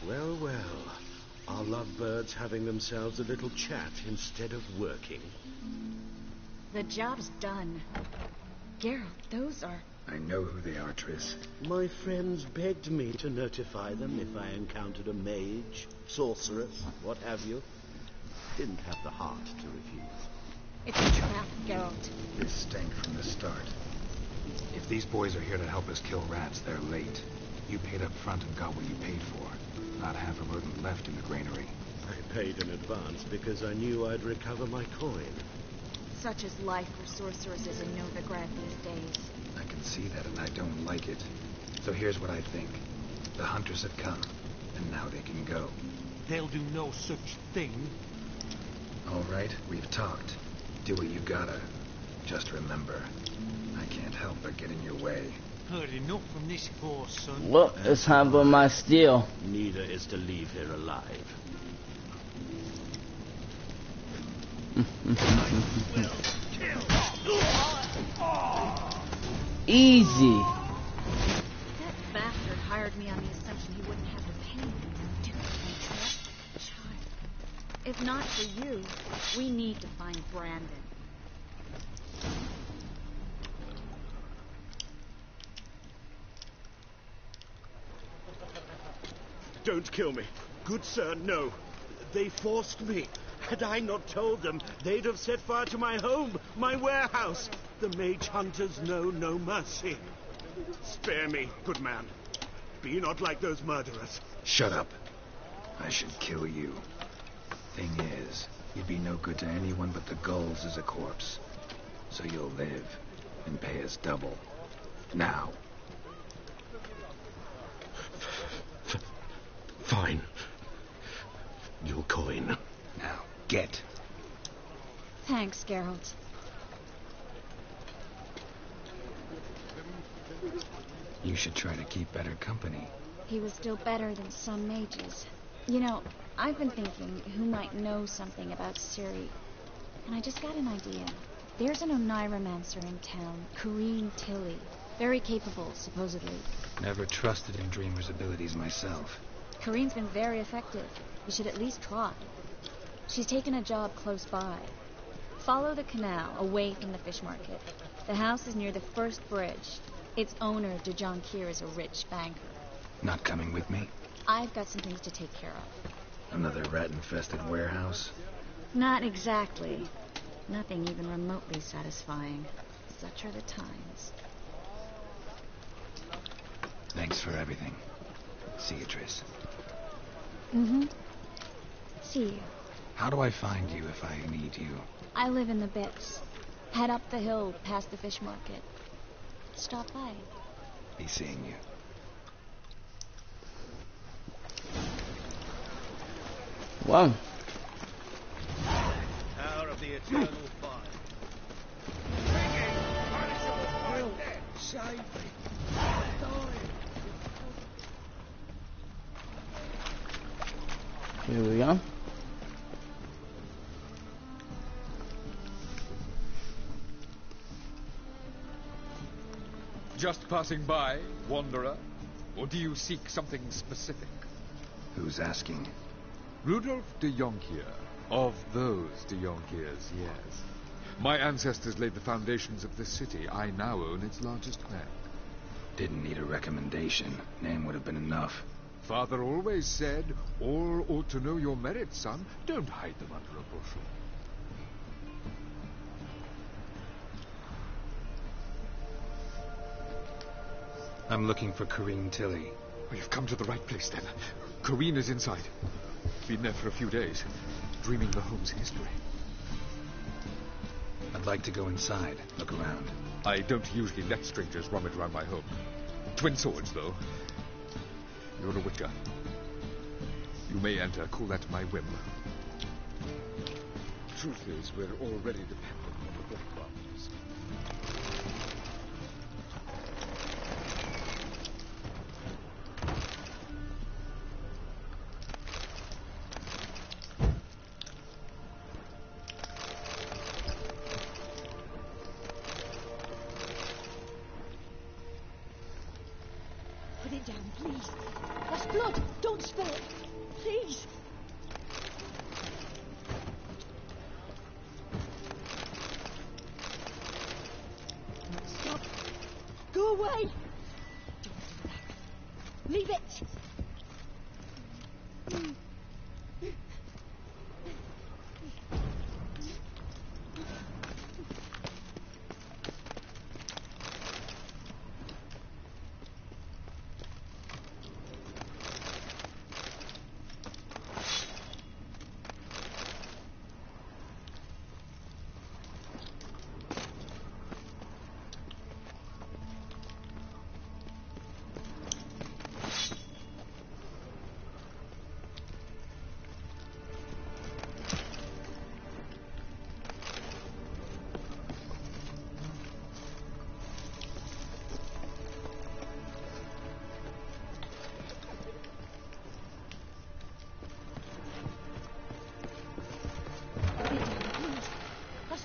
Well, well. Are lovebirds having themselves a little chat instead of working? The job's done. Geralt, those are... I know who they are, Triss. My friends begged me to notify them if I encountered a mage, sorceress, what have you. Didn't have the heart to refuse. It's a trap, Geralt. This stank from the start. If these boys are here to help us kill rats, they're late. You paid up front and got what you paid for. Not half a rodent left in the granary. I paid in advance because I knew I'd recover my coin. Such is life for sorceresses in Novigrad these days. I can see that, and I don't like it. So here's what I think. The hunters have come, and now they can go. They'll do no such thing. All right, we've talked. Do what you gotta. Just remember, I can't help but get in your way. Heard enough from this horse, son. Well, it's time for my steel. Neither is to leave here alive. Easy. That bastard hired me on the assumption he wouldn't have to pay me. Dude, I trust the child. If not for you, we need to find Brandon. Don't kill me. Good sir, no. They forced me. Had I not told them, they'd have set fire to my home, my warehouse. The mage hunters know no mercy. Spare me, good man. Be not like those murderers. Shut up. I should kill you. Thing is, you'd be no good to anyone but the gulls as a corpse. So you'll live and pay us double. Now. Fine. Your coin. Now, get. Thanks, Geralt. You should try to keep better company. He was still better than some mages. You know, I've been thinking who might know something about Ciri. And I just got an idea. There's an Oniromancer in town, Corrine Tilly. Very capable, supposedly. Never trusted in Dreamer's abilities myself. Corrine's been very effective. You should at least try. She's taken a job close by. Follow the canal, away from the fish market. The house is near the first bridge. Its owner, de Jonquier, is a rich banker. Not coming with me? I've got some things to take care of. Another rat-infested warehouse? Not exactly. Nothing even remotely satisfying. Such are the times. Thanks for everything. See you, Triss. Mm-hmm. See you. How do I find you if I need you? I live in the Bits. Head up the hill past the fish market. Stop by. Be seeing you. Wow. Power of the eternal fire. Save me. Here we go. Just passing by, wanderer? Or do you seek something specific? Who's asking? Rudolf de Jonquier. Of those de Jonquiers, yes. My ancestors laid the foundations of this city. I now own its largest bank. Didn't need a recommendation. Name would have been enough. Father always said, all ought to know your merits, son. Don't hide them under a bushel. I'm looking for Corrine Tilly. Oh, you've come to the right place, then. Corrine is inside. Been there for a few days, dreaming the home's history. I'd like to go inside, look around. I don't usually let strangers rummage around my home. Twin swords, though. You're a Witcher. You may enter, call that my whim. Truth is, we're already dependent on the Black Brothers. Put it down, please. That's blood. Don't spill it. Please. Stop. Go away. Don't do that. Leave it.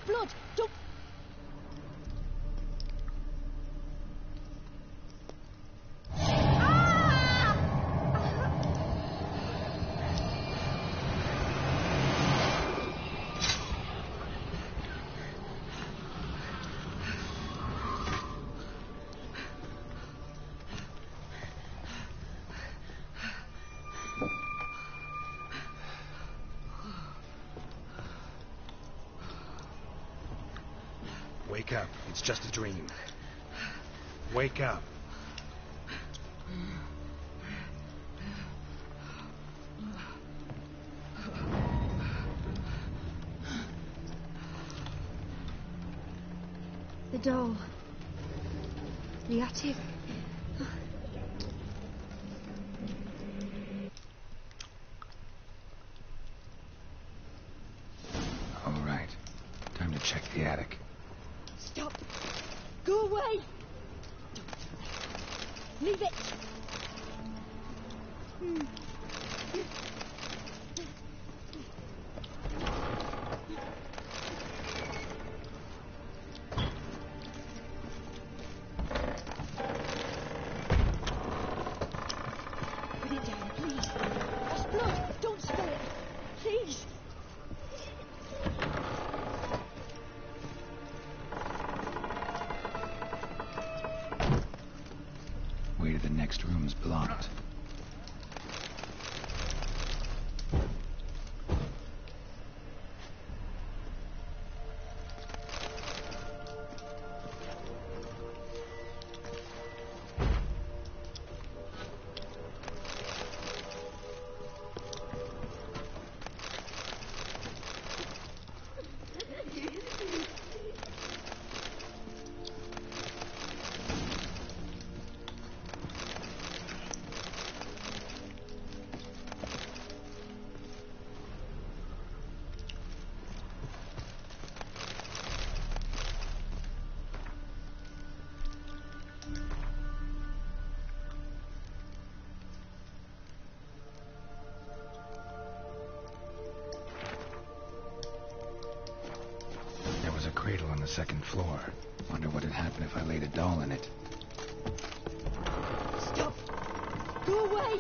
Blood! Don't... Wake up. It's just a dream. Wake up. The doll. The attic. All right. Time to check the attic. Stop! Go away! Don't do that. Leave it! Put it down, please. That's blood. Don't spill it. Please. Way to the next room's blocked. Cradle on the second floor. Wonder what would happen if I laid a doll in it. Stop! Go away!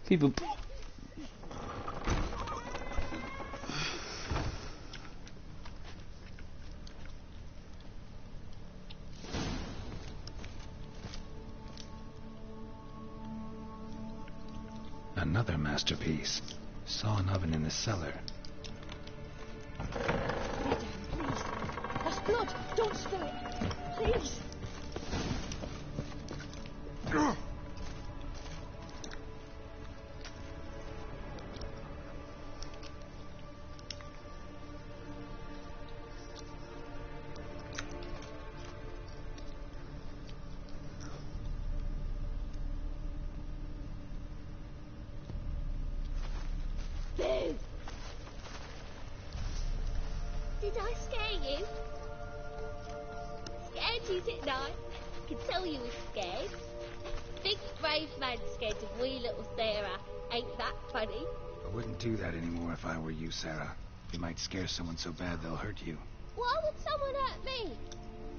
People... Another masterpiece. Saw an oven in the cellar. Please. That's blood. Don't spill it. Please. is. Scared she's at night. I can tell you was scared. Big brave man scared of wee little Sarah. Ain't that funny? I wouldn't do that anymore if I were you, Sarah. You might scare someone so bad they'll hurt you. Why would someone hurt me?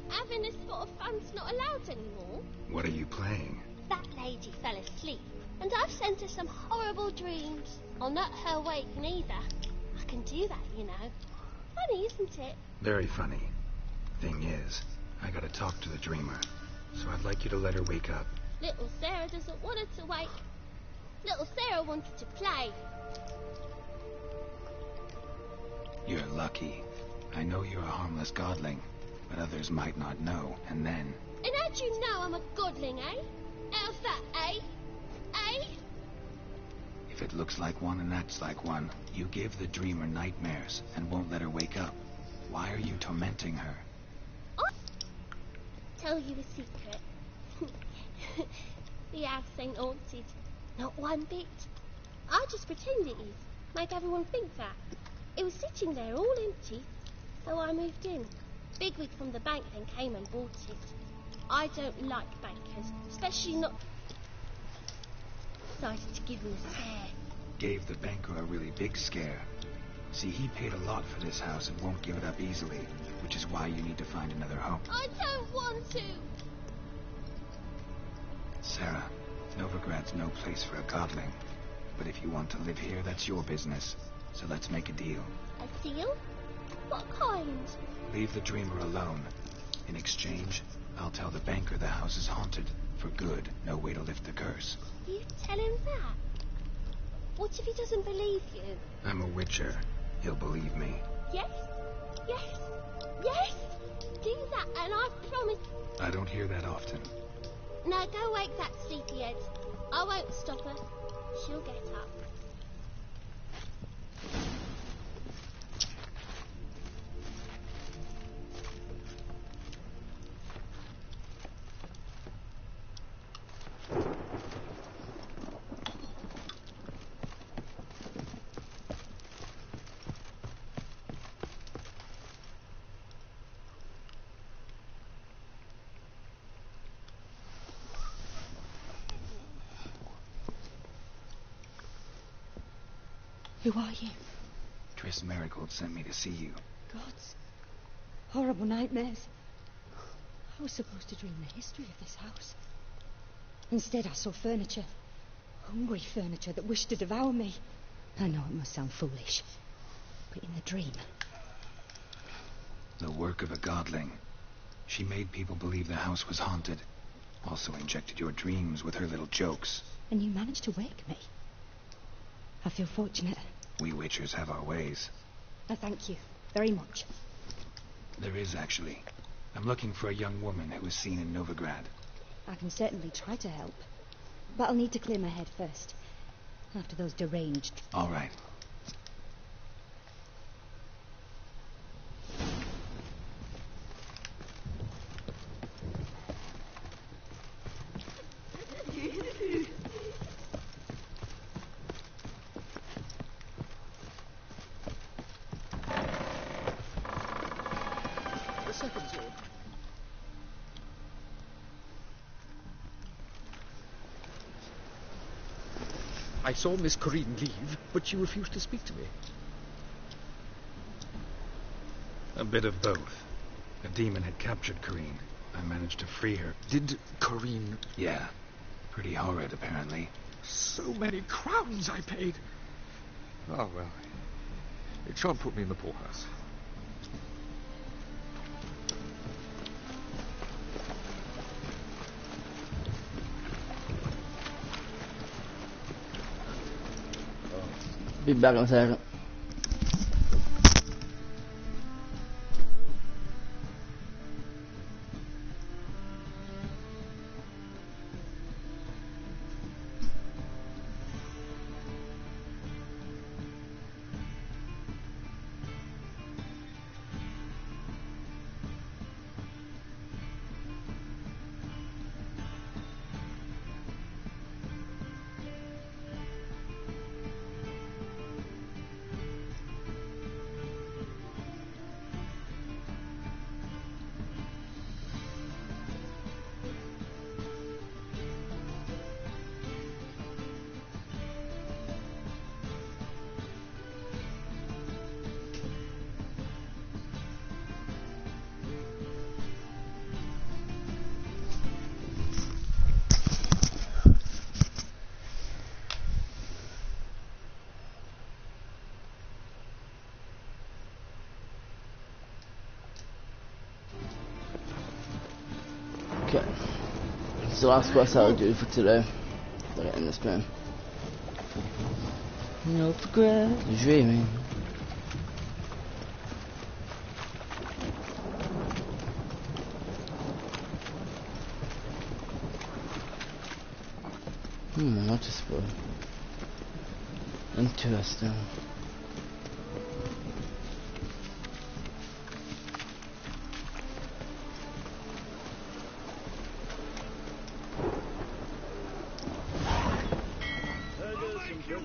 Having a spot of fun's not allowed anymore. What are you playing? That lady fell asleep, and I've sent her some horrible dreams. I'll not her waking either. I can do that, you know. Funny, isn't it? Very funny. Thing is, I gotta talk to the dreamer, so I'd like you to let her wake up. Little Sarah doesn't want her to wake. Little Sarah wanted to play. You're lucky. I know you're a harmless godling, but others might not know, and then... And how'd you know I'm a godling, eh? How's that, eh? Eh? If it looks like one and acts like one, you give the dreamer nightmares and won't let her wake up. Why are you tormenting her? I'll tell you a secret. The house ain't haunted. Not one bit. I just pretend it is. Make everyone think that. It was sitting there all empty, so I moved in. Bigwig from the bank then came and bought it. I don't like bankers, especially not... Decided to give him a scare. Gave the banker a really big scare. See, he paid a lot for this house and won't give it up easily, which is why you need to find another home. I don't want to. Sarah, Novigrad's no place for a godling. But if you want to live here, that's your business. So let's make a deal. A deal? What kind? Leave the dreamer alone. In exchange, I'll tell the banker the house is haunted. For good, no way to lift the curse. You tell him that? What if he doesn't believe you? I'm a witcher. He'll believe me. Yes? Yes? Yes? Do that and I promise... I don't hear that often. Now go wake that sleepyhead. I won't stop her. She'll get up. Who are you? Triss Marigold sent me to see you. Gods. Horrible nightmares. I was supposed to dream the history of this house. Instead, I saw furniture. Hungry furniture that wished to devour me. I know it must sound foolish, but in the dream... The work of a godling. She made people believe the house was haunted. Also injected your dreams with her little jokes. And you managed to wake me. I feel fortunate. We witchers have our ways. I thank you very much. There is, actually. I'm looking for a young woman who was seen in Novigrad. I can certainly try to help. But I'll need to clear my head first. After those deranged... All right. I saw Miss Corinne leave, but she refused to speak to me. A bit of both. A demon had captured Corinne. I managed to free her. Did Corinne... Yeah. Pretty horrid, apparently. So many crowns I paid. Oh, well. It shan't put me in the poorhouse. Be back in a second. Okay. It's the last quest I'll do for today. But in this game. Novigrad, dreaming. Noticeable. Interesting. Of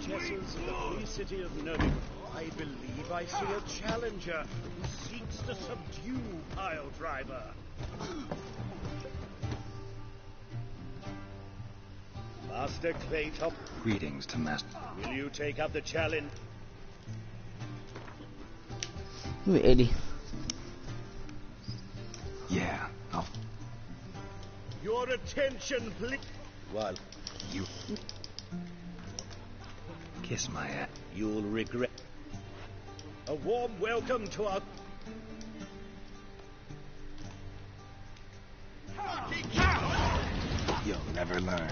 the free city of Novigrad, I believe I see a challenger who seeks to subdue Pile Driver. Master Claytop. Greetings to Master. Will you take up the challenge? Ooh, 80. Yeah, I'll... Your attention, please. Well, You... Kiss my ass. You'll regret. A warm welcome to our... You'll never learn.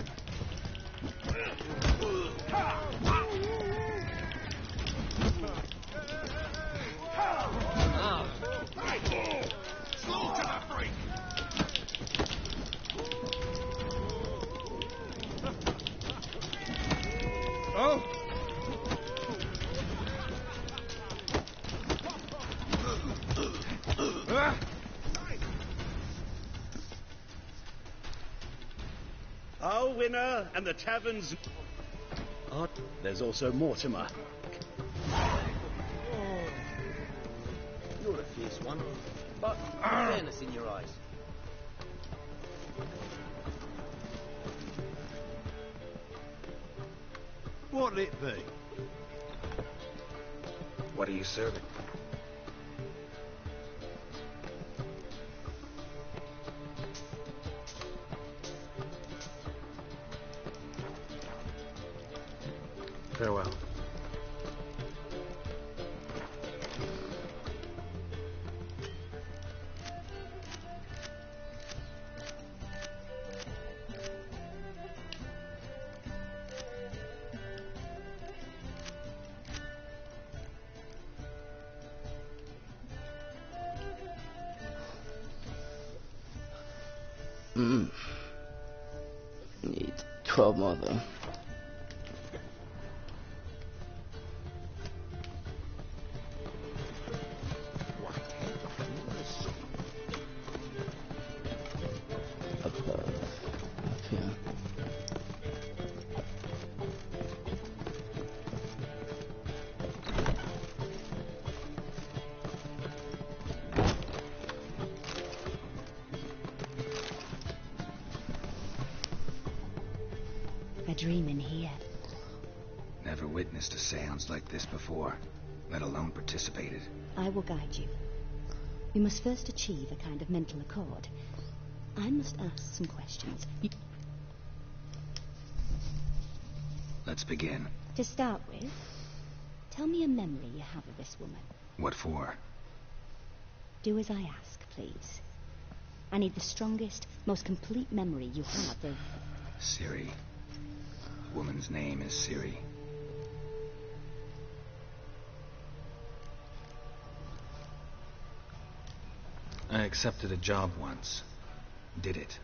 Oh! Our winner and the tavern's... Oh, there's also Mortimer. You're a fierce one, but fairness in your eyes. What'll it be? What are you serving? Farewell. Need 12 more though. A dream in here. Never witnessed a seance like this before, let alone participated. I will guide you. We must first achieve a kind of mental accord. I must ask some questions. Let's begin. To start with, tell me a memory you have of this woman. What for? Do as I ask, please. I need the strongest, most complete memory you have of... Ciri. The woman's name is Ciri. I accepted a job once. Did it.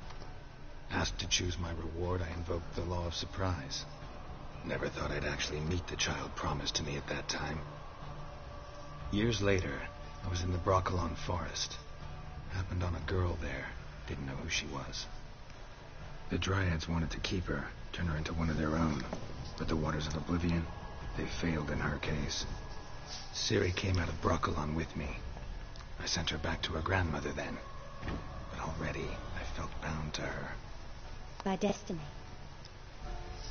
Asked to choose my reward, I invoked the law of surprise. Never thought I'd actually meet the child promised to me at that time. Years later, I was in the Broccolon forest. Happened on a girl there. Didn't know who she was. The Dryads wanted to keep her, turn her into one of their own. But the Waters of Oblivion, they failed in her case. Ciri came out of Broccolon with me. I sent her back to her grandmother then. But already, I felt bound to her. By destiny.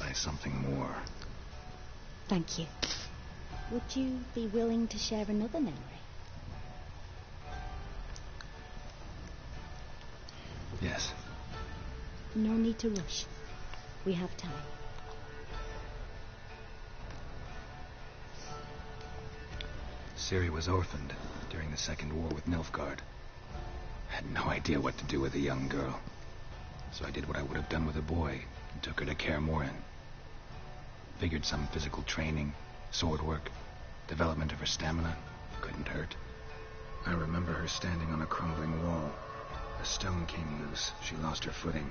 By something more. Thank you. Would you be willing to share another memory? Yes. No need to rush. We have time. Ciri was orphaned during the Second War with Nilfgaard. Had no idea what to do with a young girl. So I did what I would have done with a boy and took her to Kaer Morhen. Figured some physical training, sword work, development of her stamina couldn't hurt. I remember her standing on a crumbling wall. A stone came loose. She lost her footing.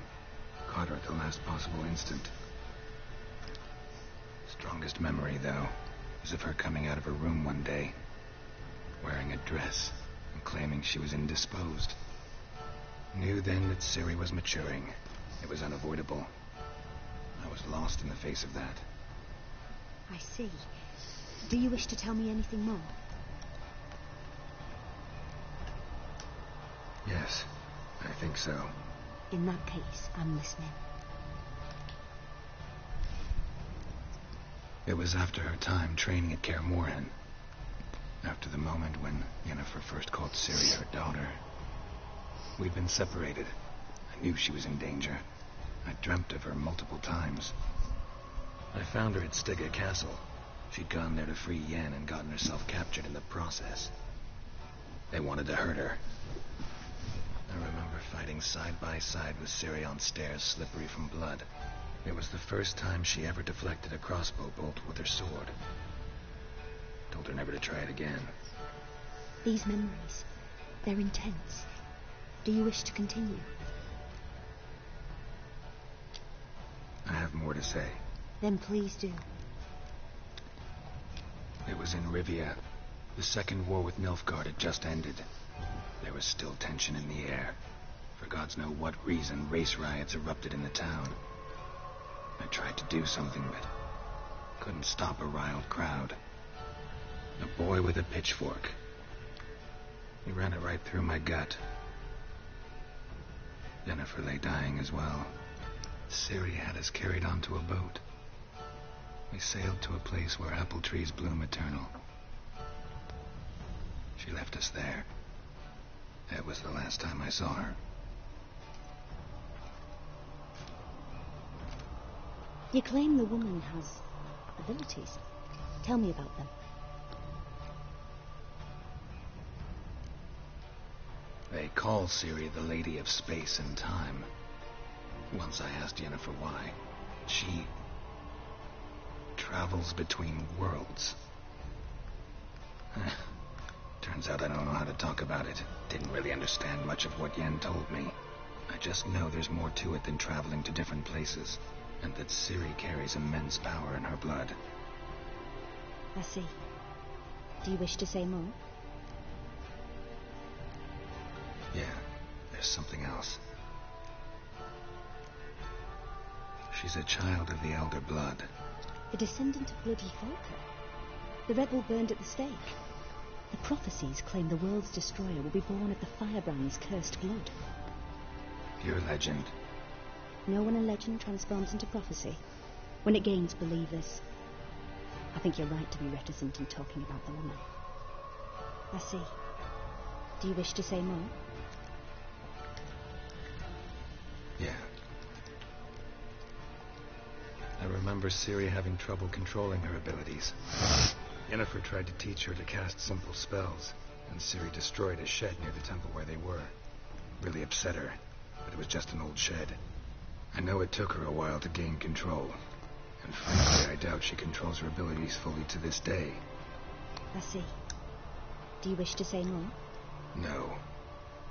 Caught her at the last possible instant. Strongest memory, though, is of her coming out of her room one day, wearing a dress and claiming she was indisposed. Knew then that Ciri was maturing. It was unavoidable. I was lost in the face of that. I see. Do you wish to tell me anything more? Yes, I think so. In that case, I'm listening. It was after her time training at Kaer Morhen. After the moment when Yennefer first called Ciri her daughter. We'd been separated. I knew she was in danger. I dreamt of her multiple times. I found her at Stygga Castle. She'd gone there to free Yen and gotten herself captured in the process. They wanted to hurt her. I remember fighting side by side with Ciri on stairs slippery from blood. It was the first time she ever deflected a crossbow bolt with her sword. Told her never to try it again. These memories, they're intense. Do you wish to continue? I have more to say. Then please do. It was in Rivia. The second war with Nilfgaard had just ended. There was still tension in the air. For gods know what reason, race riots erupted in the town. I tried to do something, but couldn't stop a riled crowd. A boy with a pitchfork. He ran it right through my gut. Yennefer lay dying as well. Ciri had us carried onto a boat. We sailed to a place where apple trees bloom eternal. She left us there. That was the last time I saw her. You claim the woman has abilities. Tell me about them. They call Ciri the Lady of Space and Time. Once I asked Yennefer why. She travels between worlds. Turns out I don't know how to talk about it. Didn't really understand much of what Yen told me. I just know there's more to it than traveling to different places, and that Ciri carries immense power in her blood. I see. Do you wish to say more? Yeah, there's something else. She's a child of the Elder Blood. The descendant of bloody Volker. The rebel burned at the stake. The prophecies claim the world's destroyer will be born of the firebrand's cursed blood. Pure legend. Know when a legend transforms into prophecy? When it gains believers. I think you're right to be reticent in talking about the woman. I see. Do you wish to say more? Yeah. I remember Ciri having trouble controlling her abilities. Yennefer tried to teach her to cast simple spells, and Ciri destroyed a shed near the temple where they were. Really upset her, but it was just an old shed. I know it took her a while to gain control, and frankly, I doubt she controls her abilities fully to this day. I see. Do you wish to say more? No.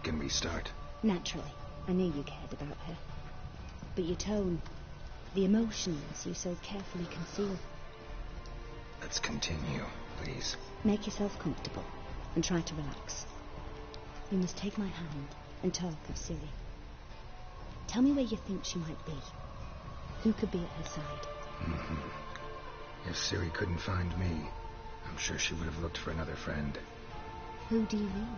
Can we start? Naturally. I knew you cared about her. But your tone, the emotions you so carefully conceal. Let's continue, please. Make yourself comfortable and try to relax. You must take my hand and talk of Ciri. Tell me where you think she might be. Who could be at her side? If Ciri couldn't find me, I'm sure she would have looked for another friend. Who do you mean?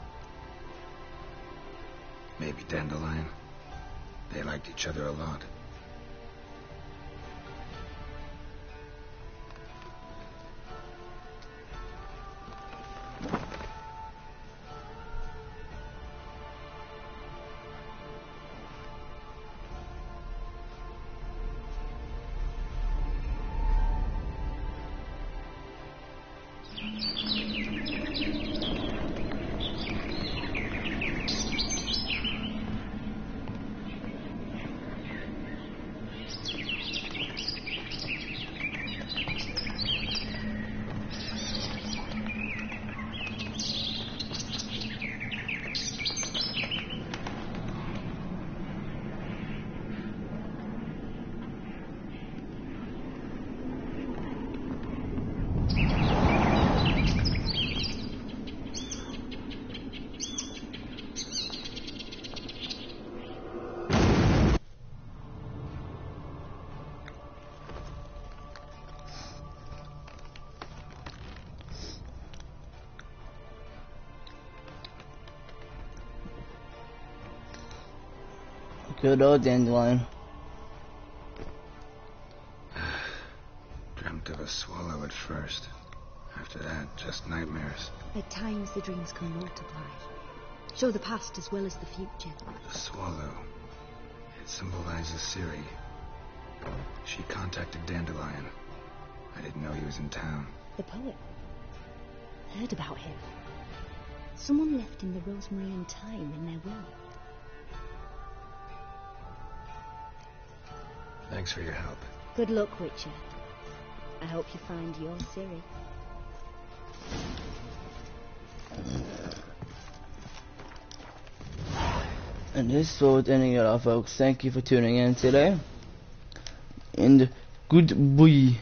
Maybe Dandelion. They liked each other a lot. Good old dandelion. Dreamt of a swallow at first. After that, just nightmares. At times the dreams can multiply. Show the past as well as the future. The swallow. It symbolizes Ciri. She contacted Dandelion. I didn't know he was in town. The poet. Heard about him. Someone left him the rosemary and thyme in their will. Thanks for your help. Good luck, Witcher. I hope you find your Ciri. And this was ending it off, folks. Thank you for tuning in today. And goodbye.